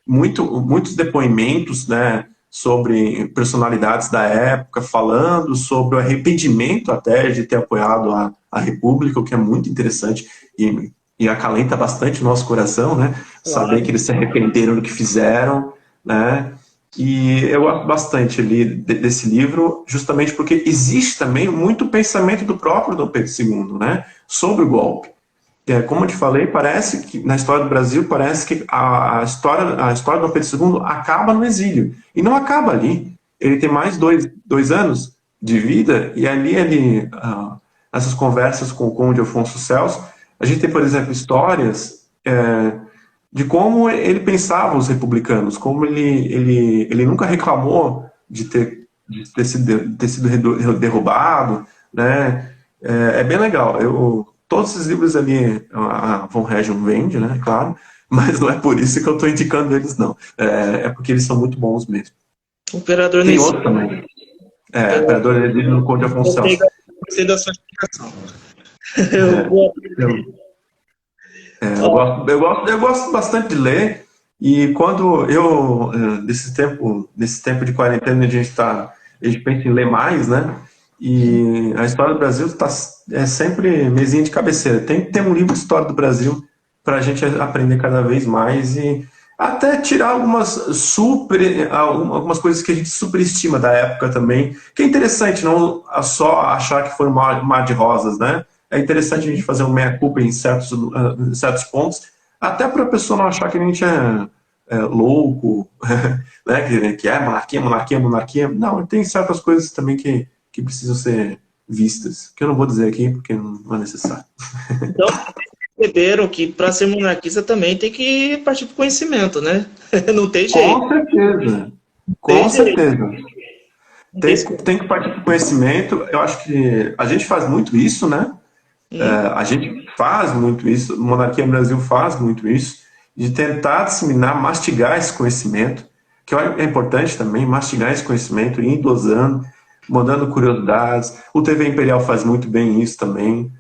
Muitos depoimentos, né? Sobre personalidades da época, falando sobre o arrependimento até de ter apoiado a República, o que é muito interessante e acalenta bastante o nosso coração, né? Saber que eles se arrependeram do que fizeram, né? E eu gosto bastante ali desse livro, justamente porque existe também muito pensamento do próprio Dom Pedro II, né? Sobre o golpe. Como eu te falei, parece que na história do Brasil, parece que a história do Dom Pedro II acaba no exílio. E não acaba ali. Ele tem mais dois anos de vida, e ali essas conversas com o Conde Afonso Celso, a gente tem, por exemplo, histórias de como ele pensava os republicanos, como ele nunca reclamou de ter sido derrubado, né? É bem legal. Todos esses livros ali, a Von Region vende, né? Claro, mas não é por isso que eu estou indicando eles, não. É porque eles são muito bons mesmo. O Imperador Tem nesse. outro também. Imperador no Conde Afonso Celso. Gostei da sua explicação. Eu gosto bastante de ler, e quando nesse tempo de quarentena, a gente pensa em ler mais, né? E a história do Brasil é sempre mesinha de cabeceira. Tem que ter um livro de história do Brasil para a gente aprender cada vez mais e até tirar algumas coisas que a gente superestima da época também, que é interessante, não só achar que foi um mar de rosas, né? É interessante a gente fazer um meia-culpa em certos pontos, até para a pessoa não achar que a gente é louco, né? Que é monarquia. Não, tem certas coisas também que precisam ser vistas, que eu não vou dizer aqui porque não é necessário. Então, perceberam que para ser monarquista também tem que partir para o conhecimento, né? Não tem jeito. Com certeza. Tem que partir para o conhecimento. Eu acho que a gente faz muito isso, né? A gente faz muito isso, a Monarquia Brasil faz muito isso, de tentar disseminar, mastigar esse conhecimento, que é importante também, mastigar esse conhecimento, ir dosando, mandando curiosidades. O TV Imperial faz muito bem isso também.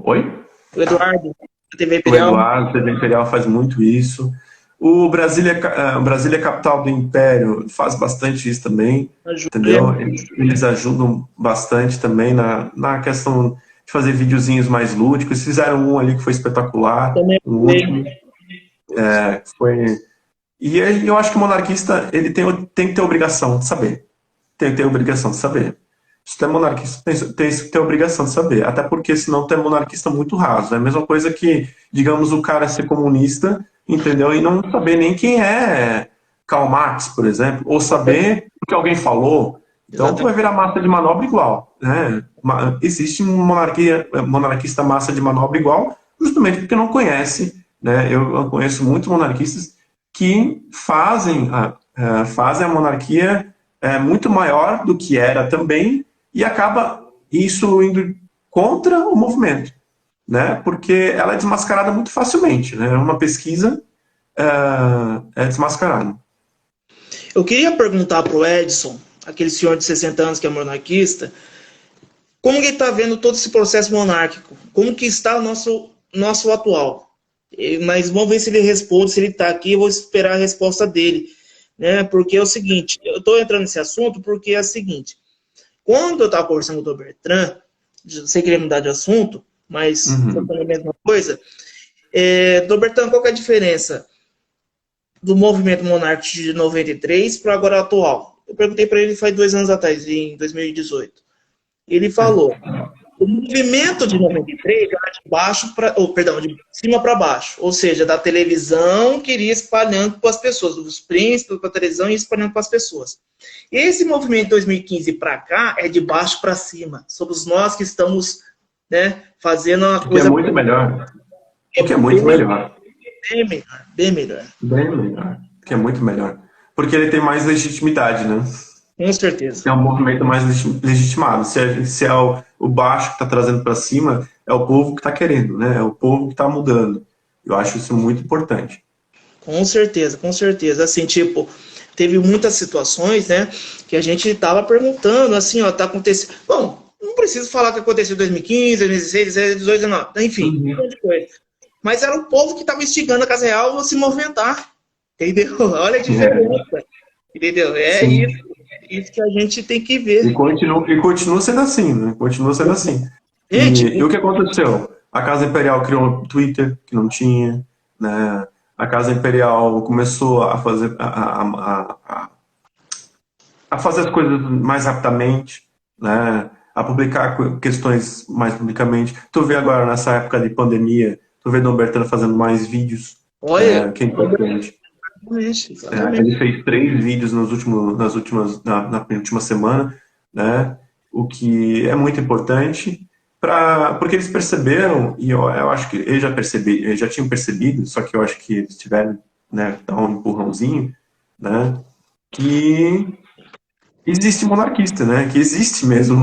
Oi? O Eduardo, TV O Imperial. Eduardo, TV Imperial faz muito isso. O Brasília Capital do Império faz bastante isso também, entendeu? Eles ajudam bastante também na questão de fazer videozinhos mais lúdicos. Fizeram um ali que foi espetacular. O último. Foi... E eu acho que o monarquista ele tem que ter obrigação de saber. tem que ter obrigação de saber. Se tu é monarquista, tem que ter obrigação de saber. Até porque senão tu é monarquista muito raso. É a mesma coisa que, digamos, o cara ser comunista, entendeu? E não saber nem quem é Karl Marx, por exemplo, ou saber o que alguém falou. Então tu vai virar massa de manobra igual, né? Existe um monarquista massa de manobra igual, justamente porque não conhece, né? Eu conheço muitos monarquistas que fazem a monarquia muito maior do que era também, e acaba isso indo contra o movimento, né? Porque ela é desmascarada muito facilmente, né? Uma pesquisa é desmascarada. Eu queria perguntar para o Edson, aquele senhor de 60 anos que é monarquista, como que ele está vendo todo esse processo monárquico? Como que está o nosso atual? Mas vamos ver se ele responde, se ele está aqui, eu vou esperar a resposta dele. Né? Porque é o seguinte, eu estou entrando nesse assunto porque é o seguinte, quando eu estava conversando com o Dom Bertrand, sem querer mudar de assunto, mas falando a mesma coisa, Dom Bertrand, qual que é a diferença do movimento monárquico de 93 para agora atual? Eu perguntei para ele faz 2 anos atrás, em 2018. Ele falou, o movimento de 93 era de baixo para, de cima para baixo, ou seja, da televisão que iria espalhando para as pessoas, dos príncipes para a televisão e espalhando para as pessoas. Esse movimento de 2015 para cá é de baixo para cima. Somos nós que estamos, né, fazendo uma coisa... Que é muito melhor. Que é muito melhor. Bem melhor, bem melhor. Bem melhor. Que é muito melhor. Porque ele tem mais legitimidade, né? Com certeza. É um movimento mais legitimado. Se é o baixo que está trazendo para cima, é o povo que está querendo, né? É o povo que está mudando. Eu acho isso muito importante. Com certeza, com certeza. Assim, tipo, teve muitas situações, né, que a gente estava perguntando, assim, ó, tá acontecendo... Bom, não preciso falar o que aconteceu em 2015, 2016, 2018, 2019, enfim, um monte de coisa. Mas era o povo que estava instigando a Casa Real a se movimentar, entendeu? Olha a diferença, entendeu? É isso que a gente tem que ver. E continua sendo assim, né? Continua sendo assim. E o que aconteceu? A Casa Imperial criou um Twitter que não tinha, né? A Casa Imperial começou a fazer fazer as coisas mais rapidamente, né? A publicar questões mais publicamente. Tu vê agora, nessa época de pandemia, tu vê Dom Bertrand fazendo mais vídeos. Olha, que é importante. Exatamente. Ele fez 3 vídeos na última semana, né? O que é muito importante, porque eles perceberam, e eu acho que eles já tinham percebido, só que eu acho que eles tiveram, né, dar um empurrãozinho, né? Que existe monarquista, né? Que existe mesmo,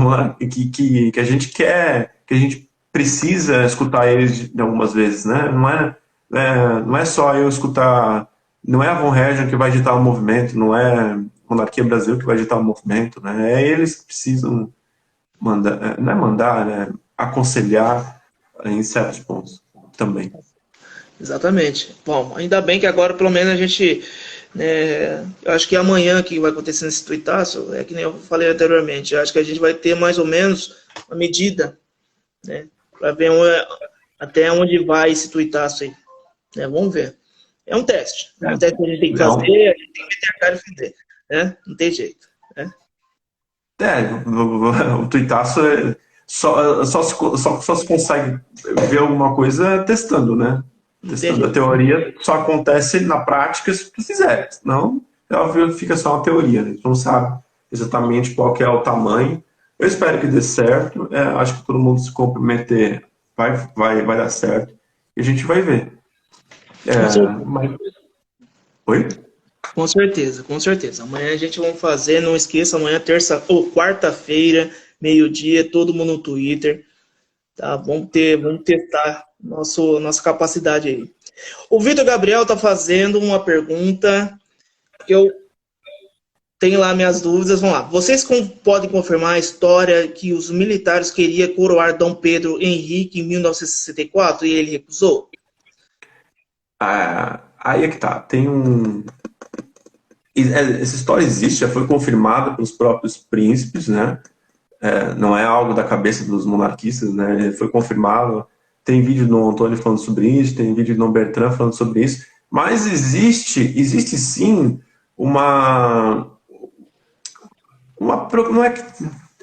que a gente quer, que a gente precisa escutar eles algumas vezes, né? Não é só eu escutar, não é a Von Hergen que vai ditar o movimento, não é Monarquia Brasil que vai ditar o movimento, né? É eles que precisam mandar, não é mandar, né? Aconselhar em certos pontos também. Exatamente. Bom, ainda bem que agora pelo menos a gente... eu acho que amanhã que vai acontecer nesse tuitaço, é que nem eu falei anteriormente, eu acho que a gente vai ter mais ou menos uma medida, né, para ver até onde vai esse tuitaço aí. Vamos ver. É um teste. É um teste que a gente tem que fazer, a gente tem que meter a cara e fazer. Né? Não tem jeito. Né? O tuitaço só se consegue ver alguma coisa testando, né? Testando. A teoria só acontece na prática se tu fizer. Senão, ela fica só uma teoria, né? Tu não sabe exatamente qual que é o tamanho. Eu espero que dê certo. Acho que todo mundo se comprometer vai dar certo. E a gente vai ver. Oi? Com certeza, com certeza. Amanhã a gente vai fazer, não esqueça, amanhã quarta-feira, meio-dia, todo mundo no Twitter. Tá? Vamos testar nossa capacidade aí. O Vitor Gabriel está fazendo uma pergunta que eu tenho lá minhas dúvidas. Vamos lá. Vocês podem confirmar a história que os militares queriam coroar Dom Pedro Henrique em 1964 e ele recusou? Aí é que tá. Tem essa história existe, já foi confirmada pelos próprios príncipes, né? Não é algo da cabeça dos monarquistas, né? Foi confirmado. Tem vídeo do Antônio falando sobre isso, tem vídeo do Dom Bertrand falando sobre isso. Mas existe sim Não é que,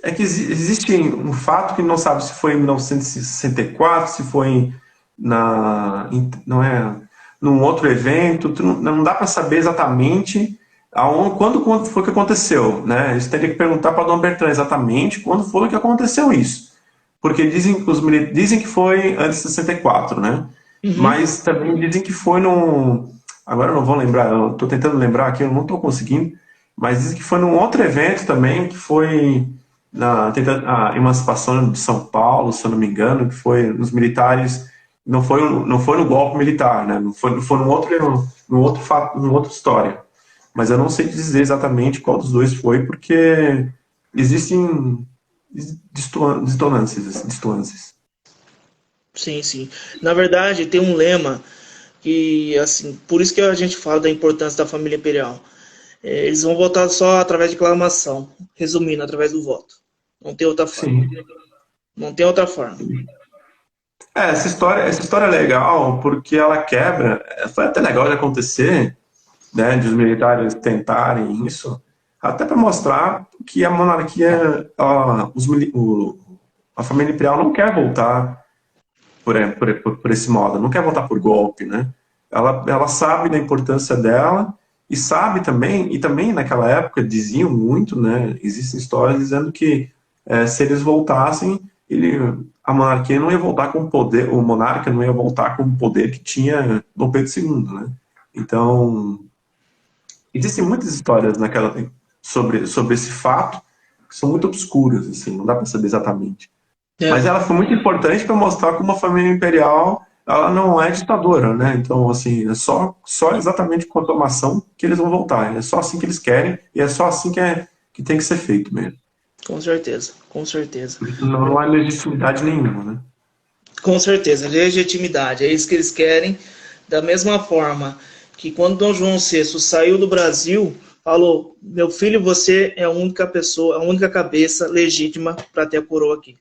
é que existe um fato que não sabe se foi em 1964, se foi não é, num outro evento, não dá para saber exatamente quando foi que aconteceu, né? Você teria que perguntar para Dom Bertrand exatamente quando foi que aconteceu isso. Porque dizem que foi antes de 64, né? Uhum. Mas também dizem que foi no. Agora eu não vou lembrar, eu estou tentando lembrar aqui, eu não estou conseguindo, mas dizem que foi num outro evento também, que foi a emancipação de São Paulo, se eu não me engano, que foi os militares. Não foi no golpe militar, né? Não foi num outra história. Mas eu não sei dizer exatamente qual dos dois foi, porque existem distâncias. Sim, sim. Na verdade, tem um lema que, assim, por isso que a gente fala da importância da família imperial. Eles vão votar só através de aclamação, resumindo, através do voto. Não tem outra forma. Sim. Não tem outra forma. Essa história é legal porque ela quebra. Foi até legal de acontecer, né, de os militares tentarem isso, até para mostrar que a monarquia, a família imperial não quer voltar por esse modo, não quer voltar por golpe, né? Ela sabe da importância dela e sabe também, e também naquela época diziam muito, né? Existem histórias dizendo que se eles voltassem, a monarquia não ia voltar com o poder, o monarca não ia voltar com o poder que tinha Dom Pedro II, né? Então, existem muitas histórias sobre esse fato que são muito obscuras, assim, não dá para saber exatamente. Mas ela foi muito importante para mostrar como a família imperial ela não é ditadora, né? Então, assim, é só exatamente com a aclamação que eles vão voltar. É só assim que eles querem e é só assim que tem que ser feito mesmo. Com certeza, com certeza. Não há legitimidade nenhuma, né? Com certeza, legitimidade. É isso que eles querem. Da mesma forma que quando Dom João VI saiu do Brasil, falou: meu filho, você é a única pessoa, a única cabeça legítima para ter a coroa aqui.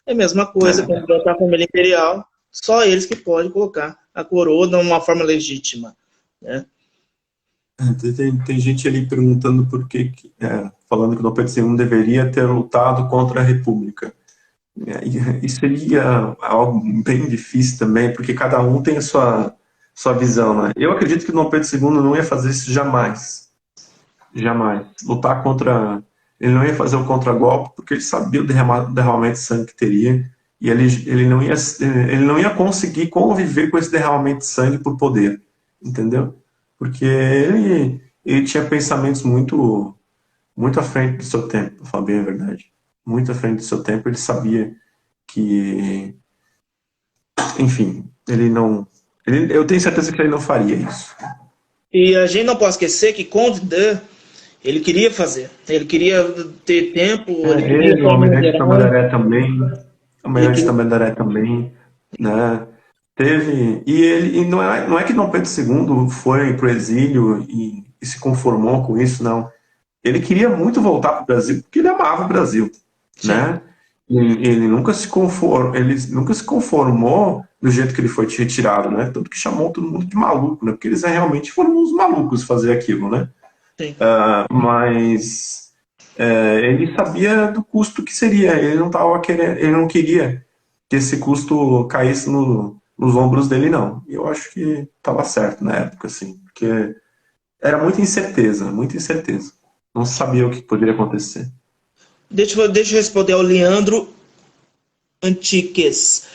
É a mesma coisa quando botar a família imperial, só eles que podem colocar a coroa de uma forma legítima, né? Tem gente ali perguntando falando que o Dom Pedro II deveria ter lutado contra a República. Isso seria algo bem difícil também, porque cada um tem a sua visão, né? Eu acredito que o Dom Pedro II não ia fazer isso jamais. Jamais. Lutar contra... Ele não ia fazer o contragolpe porque ele sabia o derramamento de sangue que teria e ele não ia conseguir conviver com esse derramamento de sangue por poder, entendeu? Porque ele tinha pensamentos muito, muito à frente do seu tempo, para falar bem a verdade. Muito à frente do seu tempo, ele sabia que... Enfim, eu tenho certeza que ele não faria isso. E a gente não pode esquecer que Conde Dan, ele queria fazer, ele queria ter tempo, o Almirante Tamandaré também, né? E não é que Dom Pedro II foi para o exílio e se conformou com isso, não. Ele queria muito voltar para o Brasil porque ele amava o Brasil, né? Ele nunca se conformou do jeito que ele foi retirado, né? Tanto que chamou todo mundo de maluco, né? Porque eles realmente foram uns malucos fazer aquilo, né? Mas ele sabia do custo que seria. Ele não queria que esse custo caísse nos ombros dele, não. E eu acho que estava certo na época, assim, porque era muita incerteza. Não sabia o que poderia acontecer. Deixa eu responder ao Leandro Antiques.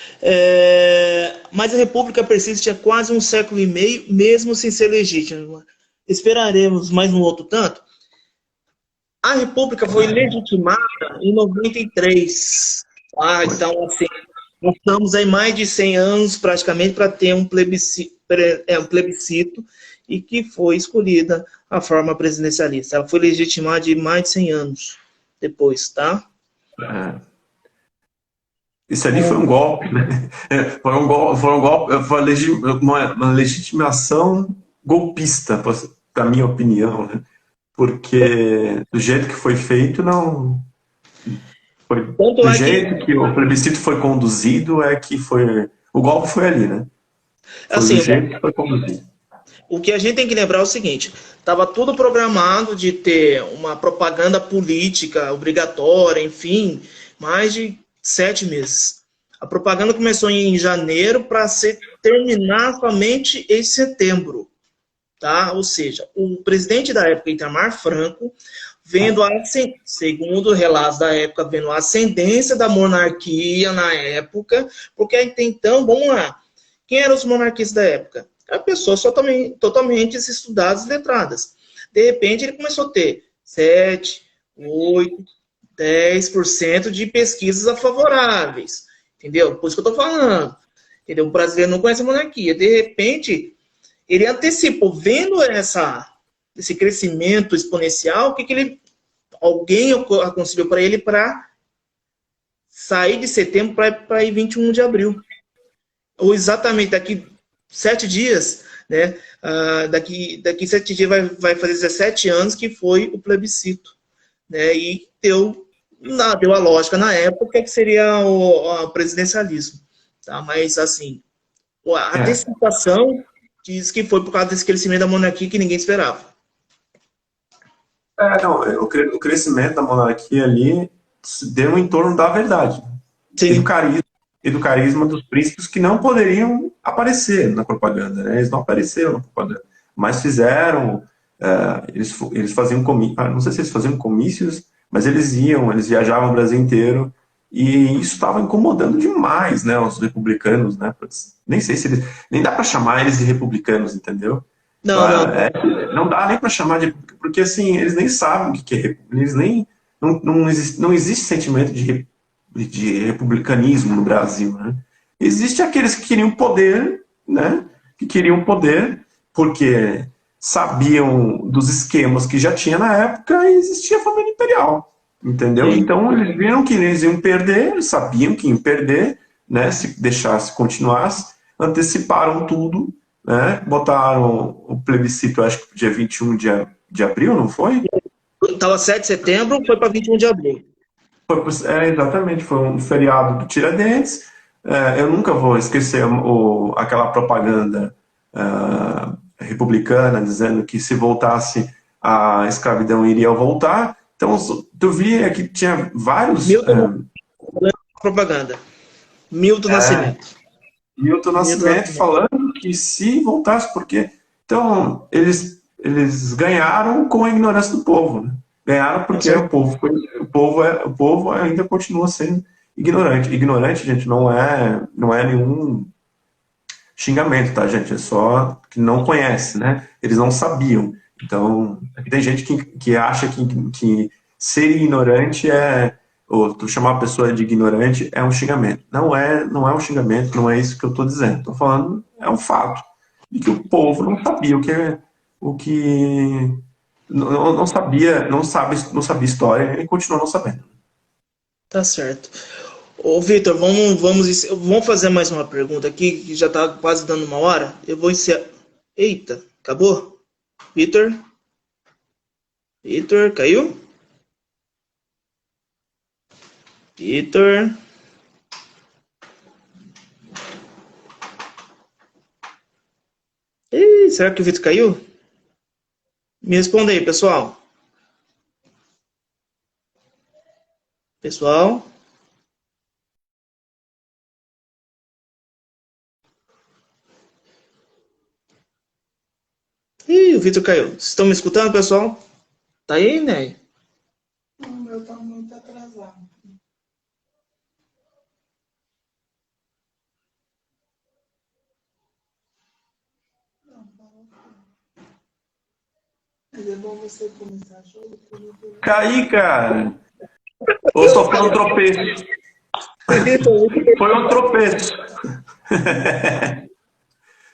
Mas a República persiste há quase um século e meio, mesmo sem ser legítima. Esperaremos mais um outro tanto? A República foi legitimada em 93. Então, assim, nós estamos aí mais de 100 anos, praticamente, para ter um plebiscito e que foi escolhida a forma presidencialista. Ela foi legitimada de mais de 100 anos depois, tá? Isso ali foi um golpe, né? Foi uma legitimação golpista, na minha opinião, né? Porque do jeito que foi feito, não... Do jeito que o plebiscito foi conduzido, o golpe foi ali, né? Foi do jeito que foi conduzido. O que a gente tem que lembrar é o seguinte: estava tudo programado de ter uma propaganda política obrigatória, enfim, mais de 7 meses. A propaganda começou em janeiro para terminar somente em setembro, tá? Ou seja, o presidente da época, Itamar Franco, segundo relatos da época, vendo a ascendência da monarquia na época, porque até então, vamos lá, quem eram os monarquistas da época? Eram pessoas totalmente estudadas e letradas. De repente, ele começou a ter 7, 8, 10% de pesquisas favoráveis. Entendeu? Por isso que eu estou falando. Entendeu? O brasileiro não conhece a monarquia. De repente, ele antecipou, vendo esse crescimento exponencial, alguém aconselhou para ele para sair de setembro para ir 21 de abril. Ou exatamente daqui 7 dias, né? Daqui 7 dias vai fazer 17 anos que foi o plebiscito, né? E deu a lógica na época que seria o presidencialismo, tá? Mas assim, a antecipação diz que foi por causa desse crescimento da monarquia que ninguém esperava. Não, o crescimento da monarquia ali se deu em torno da verdade. Sim. E do carisma dos príncipes que não poderiam aparecer na propaganda, né? Eles não apareceram na propaganda, mas fizeram, eles faziam comícios, não sei se eles faziam comícios, mas eles viajavam o Brasil inteiro, e isso estava incomodando demais, né, os republicanos, né? Nem sei se nem dá para chamar eles de republicanos, entendeu? Não. Não dá nem para chamar de, porque assim, eles nem sabem o que é república, eles nem, não existe sentimento de republicanismo no Brasil, né? Existe aqueles que queriam poder, né? Que queriam poder porque sabiam dos esquemas que já tinha na época e existia a família imperial, entendeu? Sim. Então eles viram que eles iam perder, eles sabiam que iam perder, né? Se deixasse, continuasse, anteciparam tudo, né? Botaram o plebiscito, acho que dia 21 de abril, não foi? Estava 7 de setembro, foi para 21 de abril. Exatamente, foi um feriado do Tiradentes. Eu nunca vou esquecer aquela propaganda republicana dizendo que se voltasse a escravidão iria voltar. Então, tu via que tinha vários... Propaganda. Milton Nascimento. Milton Nascimento falando que se voltasse, porque... Então, eles ganharam com a ignorância do povo, né? Ganharam porque o povo ainda continua sendo ignorante. Ignorante, gente, não é nenhum xingamento, tá, gente? É só que não conhece, né? Eles não sabiam. Então, aqui tem gente que acha que ser ignorante ou tu chamar a pessoa de ignorante é um xingamento. Não é um xingamento, não é isso que eu estou dizendo. Estou falando, é um fato de que o povo não sabia não sabia história e continua não sabendo. Tá certo. Ô, Vitor, vamos fazer mais uma pergunta aqui, que já tá quase dando 1 hora. Eu vou encerrar. Eita, acabou? Vitor, caiu? Vitor. Ih, será que o Vitor caiu? Me responda aí, pessoal. Pessoal? Ih, o Vitor caiu. Vocês estão me escutando, pessoal? Tá aí, né? O meu tá muito atrasado. Não, mas é bom você começar a jogo. Caí, cara! Ou só foi um tropeço? Foi um tropeço.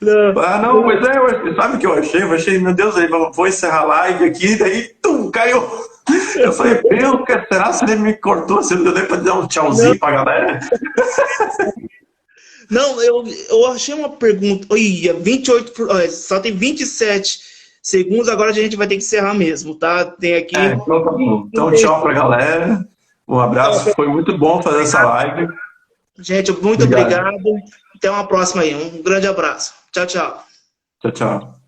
Não, pois sabe o que eu achei? Eu achei, meu Deus, vou encerrar a live aqui, daí, caiu. Eu falei, será que ele me cortou? Você não deu nem pra dar um tchauzinho pra galera? Não, eu achei uma pergunta. Olha, 28, só tem 27 segundos, agora a gente vai ter que encerrar mesmo, tá? Tem aqui. Então tá bom. Então, tchau pra galera. Um abraço, foi muito bom fazer essa live. Gente, muito obrigado. Até uma próxima aí. Um grande abraço. Tchau, tchau. Tchau, tchau.